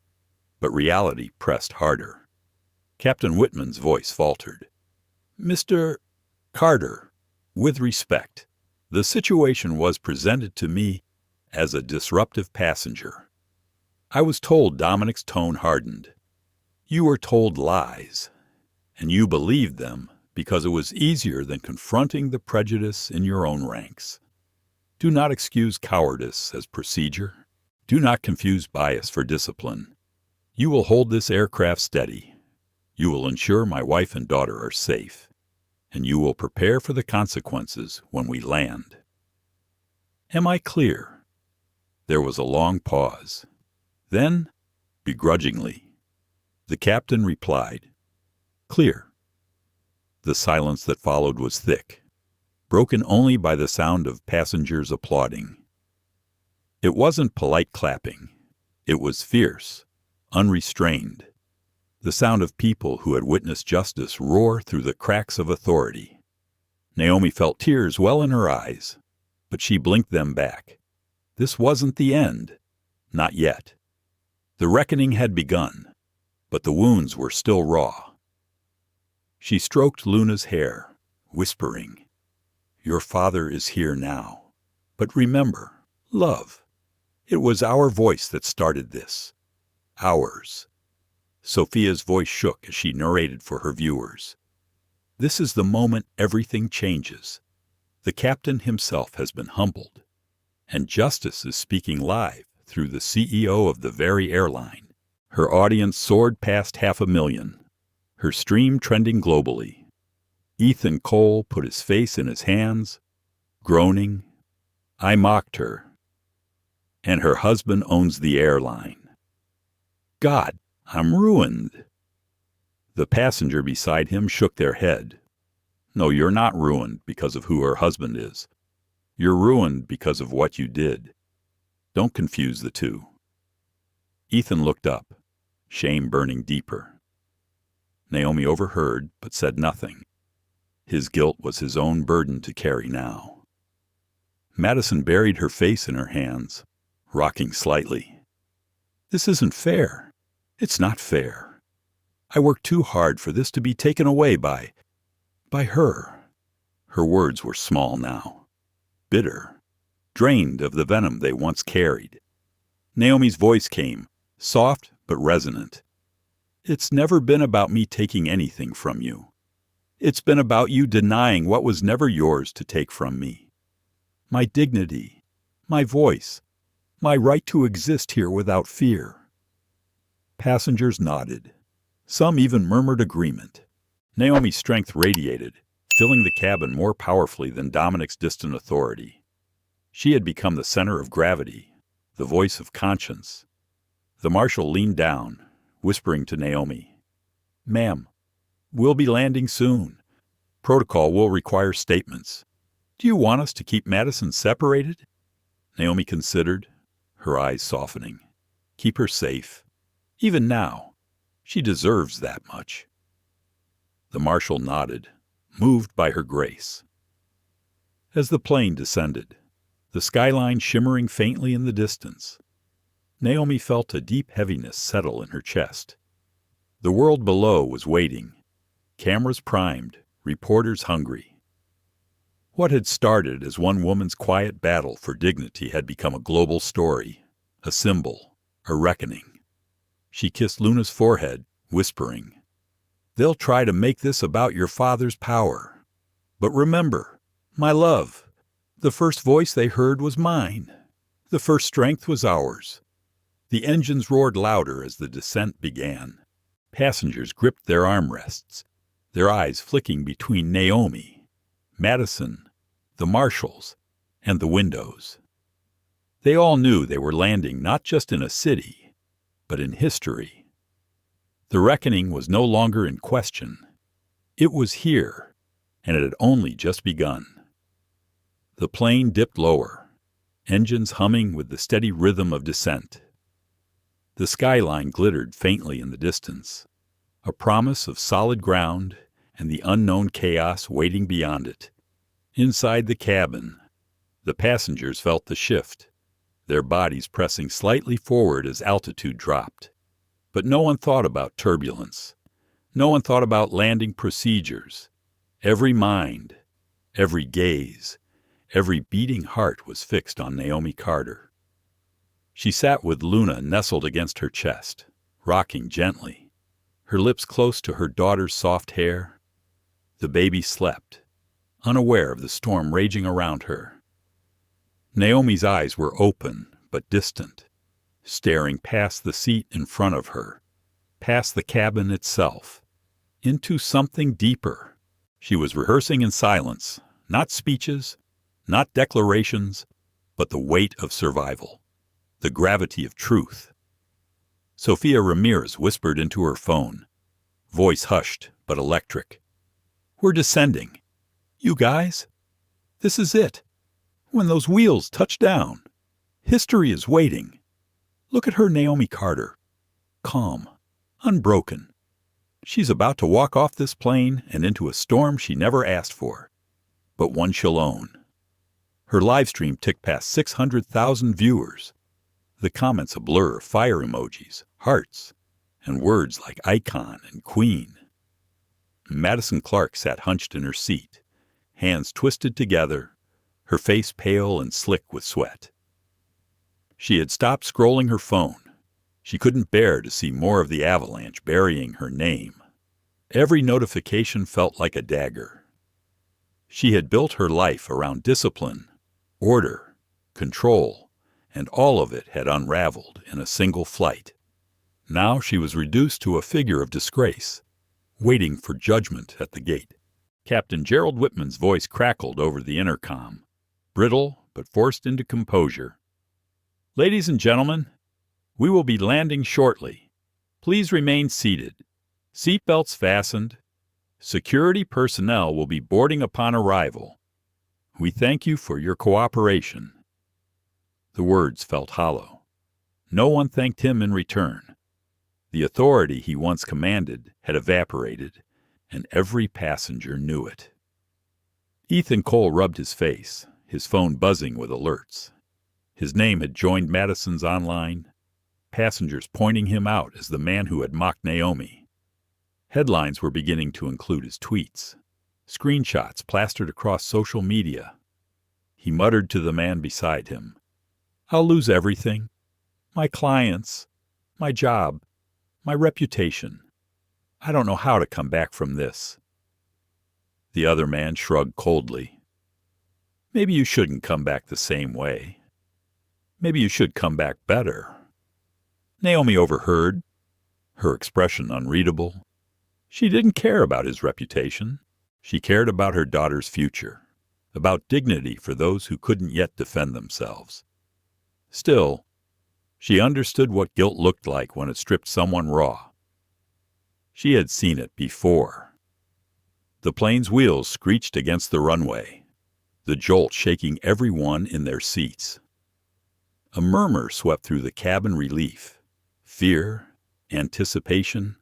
But reality pressed harder. Captain Whitman's voice faltered. "Mr. Carter, with respect, the situation was presented to me as a disruptive passenger. I was told." Dominic's tone hardened. "You were told lies, and you believed them because it was easier than confronting the prejudice in your own ranks. Do not excuse cowardice as procedure. Do not confuse bias for discipline. You will hold this aircraft steady. You will ensure my wife and daughter are safe, and you will prepare for the consequences when we land. Am I clear?" There was a long pause. Then, begrudgingly, the captain replied, "Clear." The silence that followed was thick, broken only by the sound of passengers applauding. It wasn't polite clapping. It was fierce, unrestrained. The sound of people who had witnessed justice roar through the cracks of authority. Naomi felt tears well in her eyes, but she blinked them back. This wasn't the end. Not yet. The reckoning had begun, but the wounds were still raw. She stroked Luna's hair, whispering, "Your father is here now. But remember, love, it was our voice that started this. Ours." Sophia's voice shook as she narrated for her viewers. "This is the moment everything changes. The captain himself has been humbled, and justice is speaking live through the CEO of the very airline." Her audience soared past 500,000, her stream trending globally. Ethan Cole put his face in his hands, groaning, "I mocked her. And her husband owns the airline. God, I'm ruined." The passenger beside him shook their head. "No, you're not ruined because of who her husband is. You're ruined because of what you did. Don't confuse the two." Ethan looked up, shame burning deeper. Naomi overheard, but said nothing. His guilt was his own burden to carry now. Madison buried her face in her hands, rocking slightly. This isn't fair. It's not fair. I worked too hard for this to be taken away by her. Her words were small now, bitter, drained of the venom they once carried. Naomi's voice came, soft but resonant. It's never been about me taking anything from you. It's been about you denying what was never yours to take from me. My dignity, my voice, my right to exist here without fear. Passengers nodded. Some even murmured agreement. Naomi's strength radiated, filling the cabin more powerfully than Dominic's distant authority. She had become the center of gravity, the voice of conscience. The marshal leaned down, whispering to Naomi, "Ma'am, we'll be landing soon. Protocol will require statements. Do you want us to keep Madison separated?" Naomi considered, her eyes softening. Keep her safe. Even now, she deserves that much. The marshal nodded, moved by her grace. As the plane descended, the skyline shimmering faintly in the distance, Naomi felt a deep heaviness settle in her chest. The world below was waiting, cameras primed, reporters hungry. What had started as one woman's quiet battle for dignity had become a global story, a symbol, a reckoning. She kissed Luna's forehead, whispering, "They'll try to make this about your father's power. But remember, my love, the first voice they heard was mine. The first strength was ours." The engines roared louder as the descent began. Passengers gripped their armrests, their eyes flicking between Naomi, Madison, the marshals, and the windows. They all knew they were landing not just in a city, but in history. The reckoning was no longer in question. It was here, and it had only just begun. The plane dipped lower, engines humming with the steady rhythm of descent. The skyline glittered faintly in the distance, a promise of solid ground and the unknown chaos waiting beyond it. Inside the cabin, the passengers felt the shift, their bodies pressing slightly forward as altitude dropped. But no one thought about turbulence. No one thought about landing procedures. Every mind, every gaze, every beating heart was fixed on Naomi Carter. She sat with Luna nestled against her chest, rocking gently, her lips close to her daughter's soft hair. The baby slept, unaware of the storm raging around her. Naomi's eyes were open but distant, staring past the seat in front of her, past the cabin itself, into something deeper. She was rehearsing in silence, not speeches, not declarations, but the weight of survival, the gravity of truth. Sophia Ramirez whispered into her phone, voice hushed but electric. "We're descending. You guys, this is it. When those wheels touch down, history is waiting. Look at her, Naomi Carter. Calm, unbroken. She's about to walk off this plane and into a storm she never asked for, but one she'll own." Her live stream ticked past 600,000 viewers, the comments a blur of fire emojis, hearts, and words like icon and queen. Madison Clark sat hunched in her seat, hands twisted together, her face pale and slick with sweat. She had stopped scrolling her phone. She couldn't bear to see more of the avalanche burying her name. Every notification felt like a dagger. She had built her life around discipline, order, control, and all of it had unraveled in a single flight. Now she was reduced to a figure of disgrace, waiting for judgment at the gate. Captain Gerald Whitman's voice crackled over the intercom, brittle but forced into composure. "Ladies and gentlemen, we will be landing shortly. Please remain seated. Seatbelts fastened. Security personnel will be boarding upon arrival. We thank you for your cooperation." The words felt hollow. No one thanked him in return. The authority he once commanded had evaporated, and every passenger knew it. Ethan Cole rubbed his face, his phone buzzing with alerts. His name had joined Madison's online, passengers pointing him out as the man who had mocked Naomi. Headlines were beginning to include his tweets, screenshots plastered across social media. He muttered to the man beside him, "I'll lose everything. My clients, my job, my reputation. I don't know how to come back from this." The other man shrugged coldly. "Maybe you shouldn't come back the same way. Maybe you should come back better." Naomi overheard, her expression unreadable. She didn't care about his reputation. She cared about her daughter's future, about dignity for those who couldn't yet defend themselves. Still, she understood what guilt looked like when it stripped someone raw. She had seen it before. The plane's wheels screeched against the runway, the jolt shaking everyone in their seats. A murmur swept through the cabin relief. Fear, anticipation.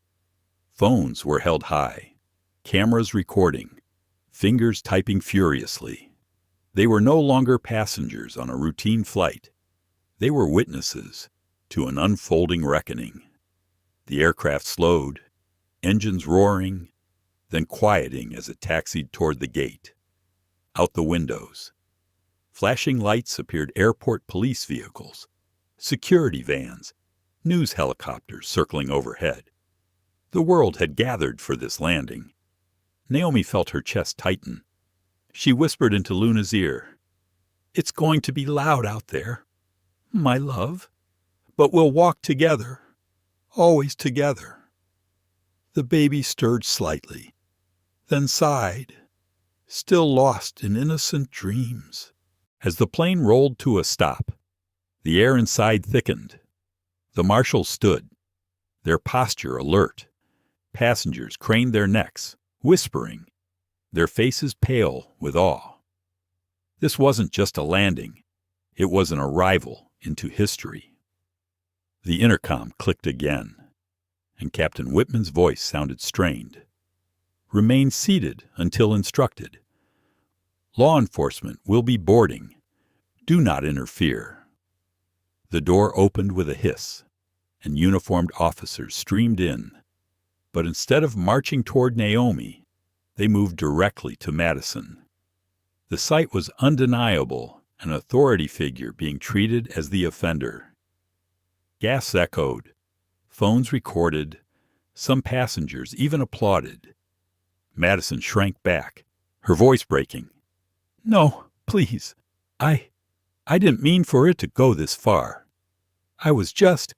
Phones were held high, cameras recording, fingers typing furiously. They were no longer passengers on a routine flight. They were witnesses to an unfolding reckoning. The aircraft slowed, engines roaring, then quieting as it taxied toward the gate. Out the windows, flashing lights appeared airport police vehicles, security vans, news helicopters circling overhead. The world had gathered for this landing. Naomi felt her chest tighten. She whispered into Luna's ear, "It's going to be loud out there, my love, but we'll walk together, always together." The baby stirred slightly, then sighed, still lost in innocent dreams. As the plane rolled to a stop, the air inside thickened. The marshals stood, their posture alert. Passengers craned their necks, whispering, their faces pale with awe. This wasn't just a landing. It was an arrival into history. The intercom clicked again, and Captain Whitman's voice sounded strained. "Remain seated until instructed. Law enforcement will be boarding. Do not interfere." The door opened with a hiss, and uniformed officers streamed in. But instead of marching toward Naomi, they moved directly to Madison. The sight was undeniable, an authority figure being treated as the offender. Gasps echoed, phones recorded, some passengers even applauded. Madison shrank back, her voice breaking. "No, please, I didn't mean for it to go this far. I was just—"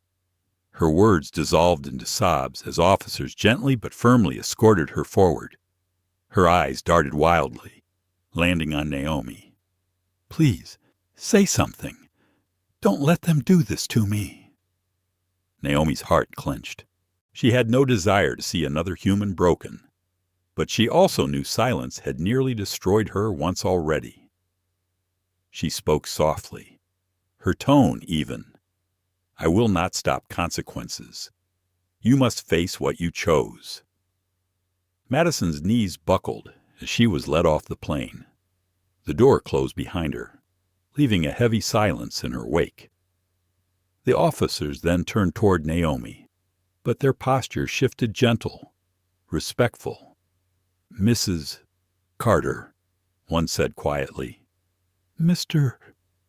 Her words dissolved into sobs as officers gently but firmly escorted her forward. Her eyes darted wildly, landing on Naomi. "Please, say something. Don't let them do this to me." Naomi's heart clenched. She had no desire to see another human broken, but she also knew silence had nearly destroyed her once already. She spoke softly, her tone even. "I will not stop consequences. You must face what you chose." Madison's knees buckled as she was led off the plane. The door closed behind her, leaving a heavy silence in her wake. The officers then turned toward Naomi, but their posture shifted gentle, respectful. "Mrs. Carter," one said quietly. "Mr.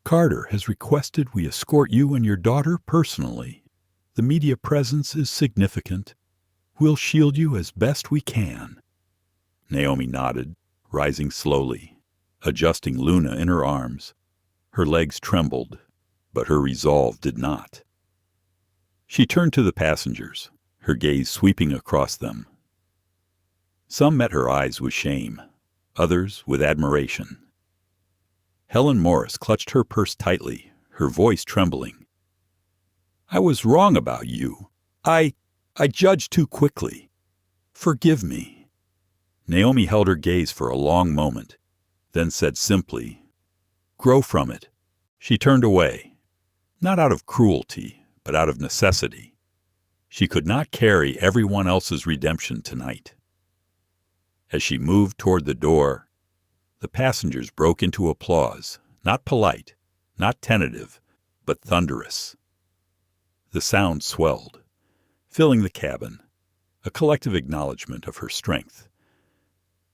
Carter has requested we escort you and your daughter personally. The media presence is significant. We'll shield you as best we can." Naomi nodded, rising slowly, adjusting Luna in her arms. Her legs trembled, but her resolve did not. She turned to the passengers, her gaze sweeping across them. Some met her eyes with shame, others with admiration. Helen Morris clutched her purse tightly, her voice trembling. "I was wrong about you. I judged too quickly. Forgive me." Naomi held her gaze for a long moment, then said simply, "Grow from it." She turned away, not out of cruelty, but out of necessity. She could not carry everyone else's redemption tonight. As she moved toward the door, the passengers broke into applause, Not polite, not tentative, but thunderous. The sound swelled, filling the cabin, a collective acknowledgement of her strength.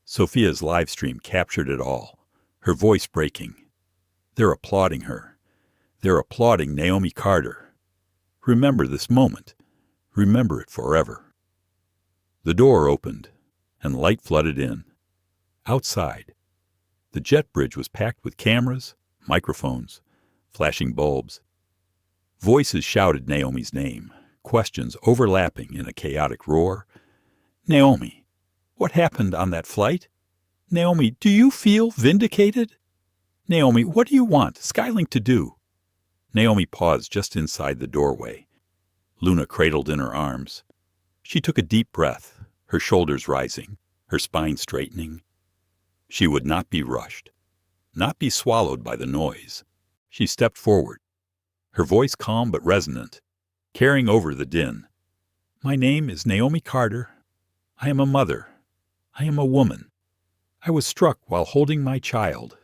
Sophia's live stream captured it all, her voice breaking. They're applauding her. They're applauding Naomi Carter. Remember this moment. Remember it forever. The door opened, and light flooded in. Outside, the jet bridge was packed with cameras, microphones, flashing bulbs. Voices shouted Naomi's name, questions overlapping in a chaotic roar. Naomi, what happened on that flight? Naomi, do you feel vindicated? Naomi, what do you want Skylink to do? Naomi paused just inside the doorway. Luna cradled in her arms. She took a deep breath, her shoulders rising, her spine straightening. She would not be rushed, not be swallowed by the noise. She stepped forward, her voice calm but resonant, carrying over the din. My name is Naomi Carter. I am a mother. I am a woman. I was struck while holding my child.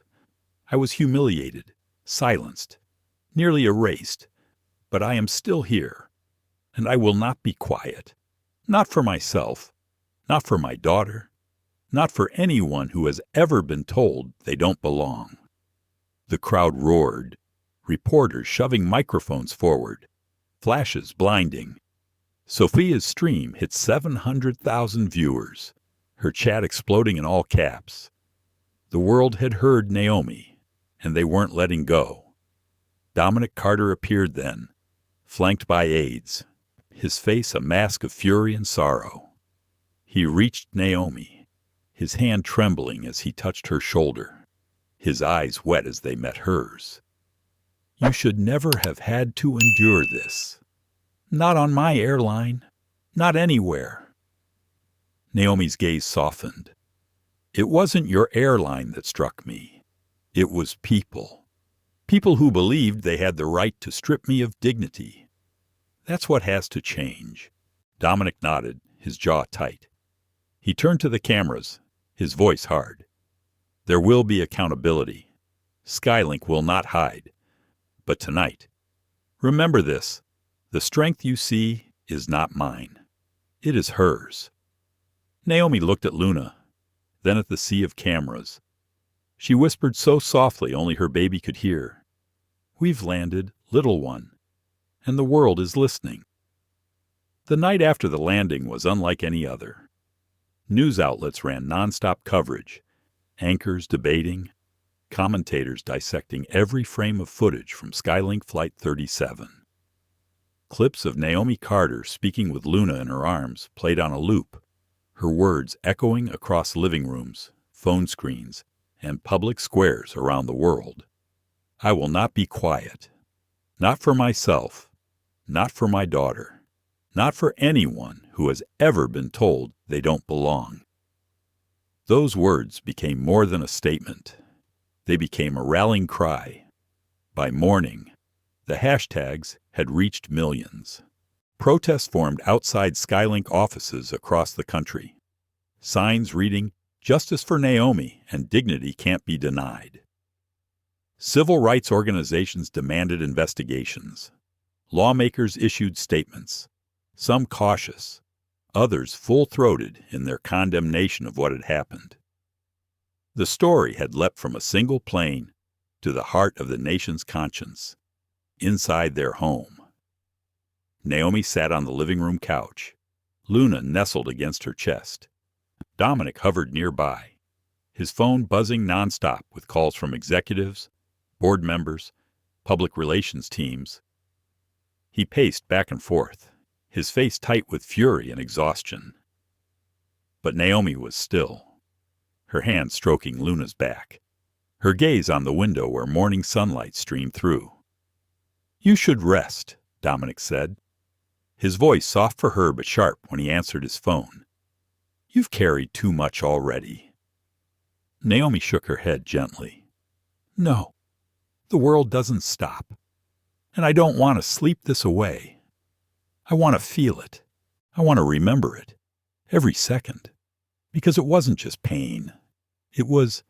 I was humiliated, silenced, nearly erased, but I am still here, and I will not be quiet. Not for myself, not for my daughter, not for anyone who has ever been told they don't belong. The crowd roared, reporters shoving microphones forward, flashes blinding. Sophia's stream hit 700,000 viewers, her chat exploding in all caps. The world had heard Naomi, and they weren't letting go. Dominic Carter appeared then, flanked by aides, his face a mask of fury and sorrow. He reached Naomi, his hand trembling as he touched her shoulder, his eyes wet as they met hers. You should never have had to endure this. Not on my airline, not anywhere. Naomi's gaze softened. It wasn't your airline that struck me. It was people. People who believed they had the right to strip me of dignity. That's what has to change. Dominic nodded, his jaw tight. He turned to the cameras, his voice hard. There will be accountability. Skylink will not hide. But tonight, remember this. The strength you see is not mine. It is hers. Naomi looked at Luna, then at the sea of cameras. She whispered so softly only her baby could hear. We've landed, little one, and the world is listening. The night after the landing was unlike any other. News outlets ran nonstop coverage, anchors debating, commentators dissecting every frame of footage from Skylink Flight 37. Clips of Naomi Carter speaking with Luna in her arms played on a loop, her words echoing across living rooms, phone screens, and public squares around the world. I will not be quiet. Not for myself, not for my daughter, not for anyone who has ever been told they don't belong. Those words became more than a statement. They became a rallying cry. By morning, the hashtags had reached millions. Protests formed outside Skylink offices across the country. Signs reading, "Justice for Naomi and dignity can't be denied." Civil rights organizations demanded investigations. Lawmakers issued statements, some cautious, others full-throated in their condemnation of what had happened. The story had leapt from a single plane to the heart of the nation's conscience, inside their home. Naomi sat on the living room couch. Luna nestled against her chest. Dominic hovered nearby, his phone buzzing nonstop with calls from executives, board members, public relations teams. He paced back and forth, his face tight with fury and exhaustion. But Naomi was still, her hand stroking Luna's back, her gaze on the window where morning sunlight streamed through. You should rest, Dominic said, his voice soft for her but sharp when he answered his phone. You've carried too much already. Naomi shook her head gently. No, the world doesn't stop. And I don't want to sleep this away. I want to feel it. I want to remember it. Every second. Because it wasn't just pain. It was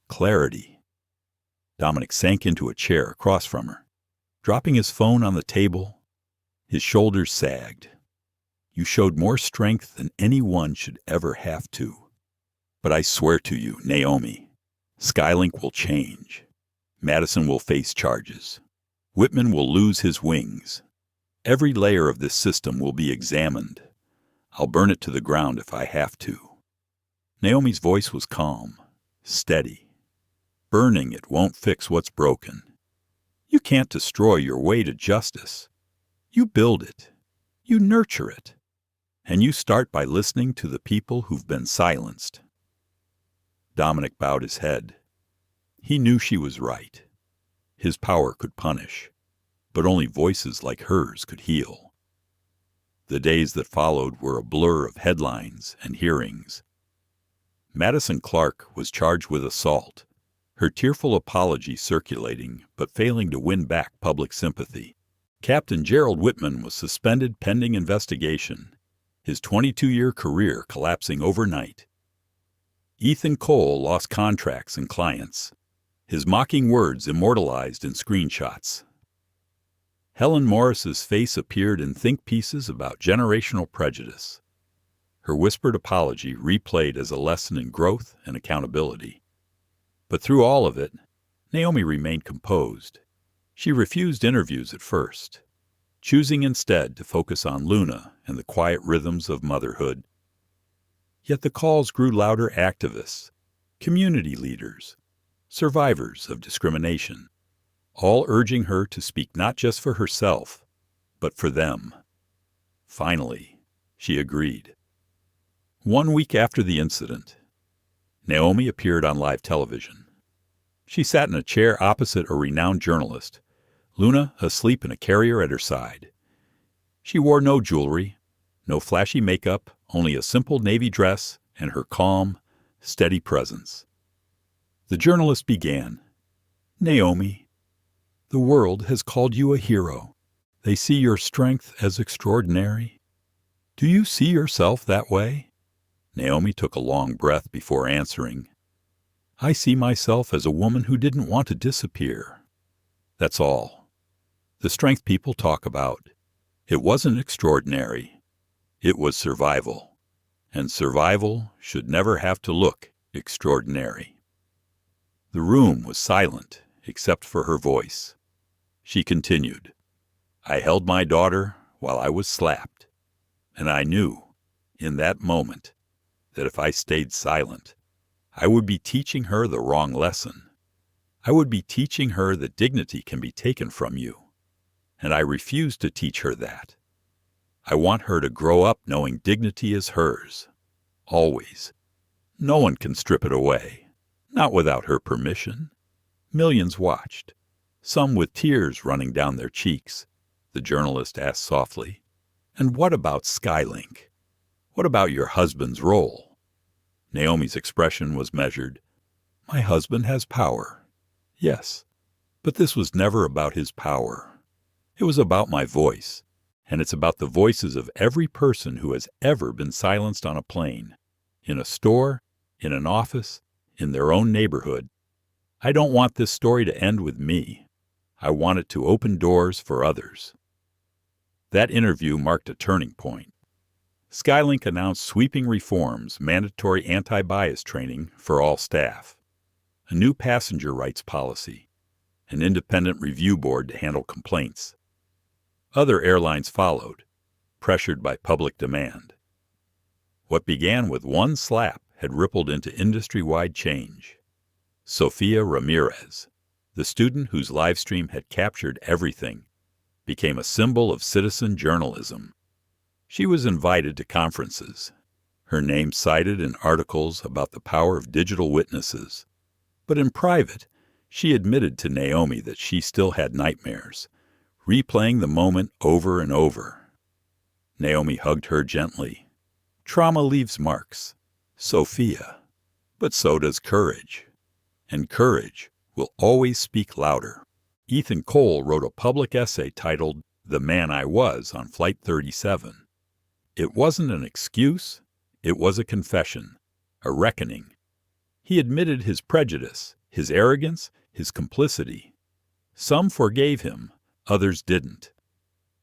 clarity. Dominic sank into a chair across from her. Dropping his phone on the table, his shoulders sagged. You showed more strength than anyone should ever have to. But I swear to you, Naomi, Skylink will change. Madison will face charges. Whitman will lose his wings. Every layer of this system will be examined. I'll burn it to the ground if I have to. Naomi's voice was calm, steady. Burning it won't fix what's broken. You can't destroy your way to justice. You build it. You nurture it. And you start by listening to the people who've been silenced. Dominic bowed his head. He knew she was right. His power could punish, but only voices like hers could heal. The days that followed were a blur of headlines and hearings. Madison Clark was charged with assault, her tearful apology circulating but failing to win back public sympathy. Captain Gerald Whitman was suspended pending investigation, his 22-year career collapsing overnight. Ethan Cole lost contracts and clients, his mocking words immortalized in screenshots. Helen Morris's face appeared in think pieces about generational prejudice, her whispered apology replayed as a lesson in growth and accountability. But through all of it, Naomi remained composed. She refused interviews at first, choosing instead to focus on Luna and the quiet rhythms of motherhood. Yet the calls grew louder: activists, community leaders, survivors of discrimination, all urging her to speak not just for herself, but for them. Finally, she agreed. 1 week after the incident, Naomi appeared on live television. She sat in a chair opposite a renowned journalist, Luna asleep in a carrier at her side. She wore no jewelry, no flashy makeup, only a simple navy dress and her calm, steady presence. The journalist began, "Naomi, the world has called you a hero. They see your strength as extraordinary. Do you see yourself that way?" Naomi took a long breath before answering, "I see myself as a woman who didn't want to disappear. That's all. The strength people talk about, it wasn't extraordinary. It was survival. And survival should never have to look extraordinary." The room was silent except for her voice. She continued, "I held my daughter while I was slapped, and I knew, in that moment, that if I stayed silent, I would be teaching her the wrong lesson. I would be teaching her that dignity can be taken from you, and I refuse to teach her that. I want her to grow up knowing dignity is hers, always. No one can strip it away, not without her permission." Millions watched, some with tears running down their cheeks. The journalist asked softly, "And what about Skylink? What about your husband's role?" Naomi's expression was measured. "My husband has power. Yes, but this was never about his power. It was about my voice, and it's about the voices of every person who has ever been silenced on a plane, in a store, in an office, in their own neighborhood. I don't want this story to end with me. I want it to open doors for others." That interview marked a turning point. Skylink announced sweeping reforms, mandatory anti-bias training for all staff, a new passenger rights policy, an independent review board to handle complaints. Other airlines followed, pressured by public demand. What began with one slap had rippled into industry-wide change. Sofia Ramirez, the student whose live stream had captured everything, became a symbol of citizen journalism. She was invited to conferences, her name cited in articles about the power of digital witnesses. But in private, she admitted to Naomi that she still had nightmares, replaying the moment over and over. Naomi hugged her gently. "Trauma leaves marks, Sophia, but so does courage. And courage will always speak louder." Ethan Cole wrote a public essay titled "The Man I Was" on Flight 37. It wasn't an excuse, it was a confession, a reckoning. He admitted his prejudice, his arrogance, his complicity. Some forgave him, others didn't.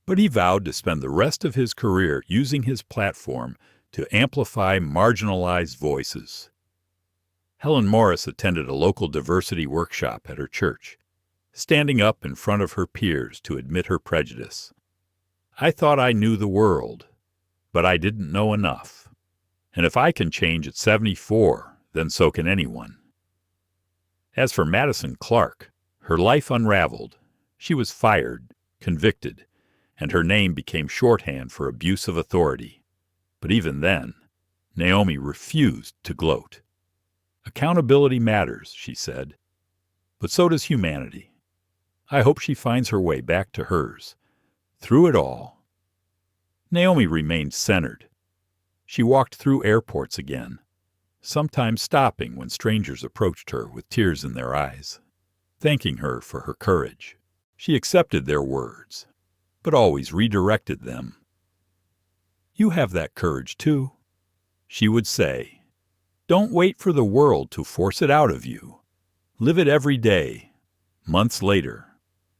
But he vowed to spend the rest of his career using his platform to amplify marginalized voices. Helen Morris attended a local diversity workshop at her church, standing up in front of her peers to admit her prejudice. "I thought I knew the world, but I didn't know enough. And if I can change at 74, then so can anyone." As for Madison Clark, her life unraveled. She was fired, convicted, and her name became shorthand for abuse of authority. But even then, Naomi refused to gloat. "Accountability matters," she said, "but so does humanity. I hope she finds her way back to hers. Through it all." Naomi remained centered. She walked through airports again, sometimes stopping when strangers approached her with tears in their eyes, thanking her for her courage. She accepted their words, but always redirected them. "You have that courage, too," she would say. "Don't wait for the world to force it out of you. Live it every day." Months later,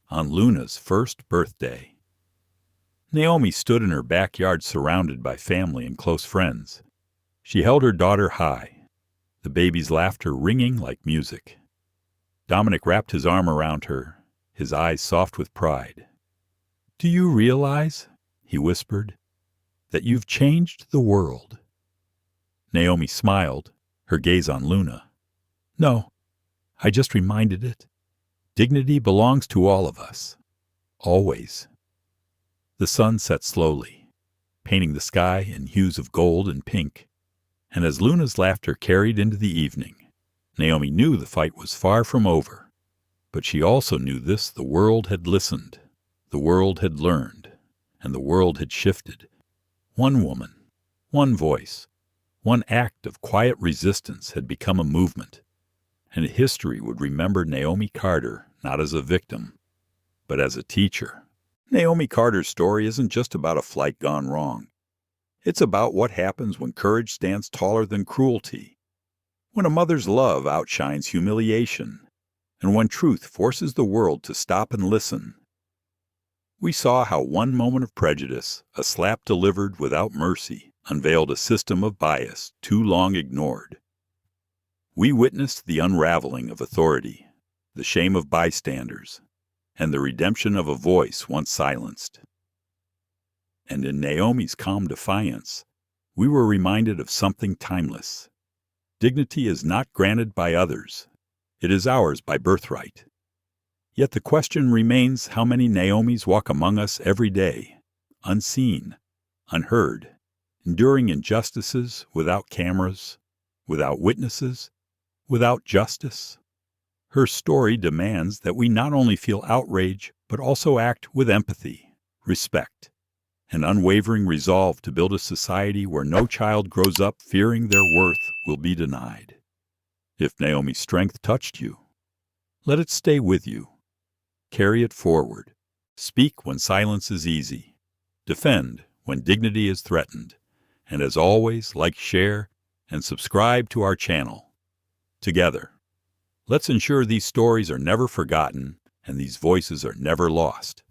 on Luna's first birthday, Naomi stood in her backyard surrounded by family and close friends. She held her daughter high, the baby's laughter ringing like music. Dominic wrapped his arm around her, his eyes soft with pride. "Do you realize," he whispered, "that you've changed the world?" Naomi smiled, her gaze on Luna. "No, I just reminded it. Dignity belongs to all of us. Always." The sun set slowly, painting the sky in hues of gold and pink, and as Luna's laughter carried into the evening, Naomi knew the fight was far from over. But she also knew this: the world had listened, the world had learned, and the world had shifted. One woman, one voice, one act of quiet resistance had become a movement, and history would remember Naomi Carter not as a victim, but as a teacher. Naomi Carter's story isn't just about a flight gone wrong. It's about what happens when courage stands taller than cruelty, when a mother's love outshines humiliation, and when truth forces the world to stop and listen. We saw how one moment of prejudice, a slap delivered without mercy, unveiled a system of bias too long ignored. We witnessed the unraveling of authority, the shame of bystanders, and the redemption of a voice once silenced. And in Naomi's calm defiance, we were reminded of something timeless. Dignity is not granted by others. It is ours by birthright. Yet the question remains, how many Naomis walk among us every day, unseen, unheard, enduring injustices without cameras, without witnesses, without justice? Her story demands that we not only feel outrage, but also act with empathy, respect, and unwavering resolve to build a society where no child grows up fearing their worth will be denied. If Naomi's strength touched you, let it stay with you. Carry it forward. Speak when silence is easy. Defend when dignity is threatened. And as always, like, share, and subscribe to our channel. Together, let's ensure these stories are never forgotten and these voices are never lost.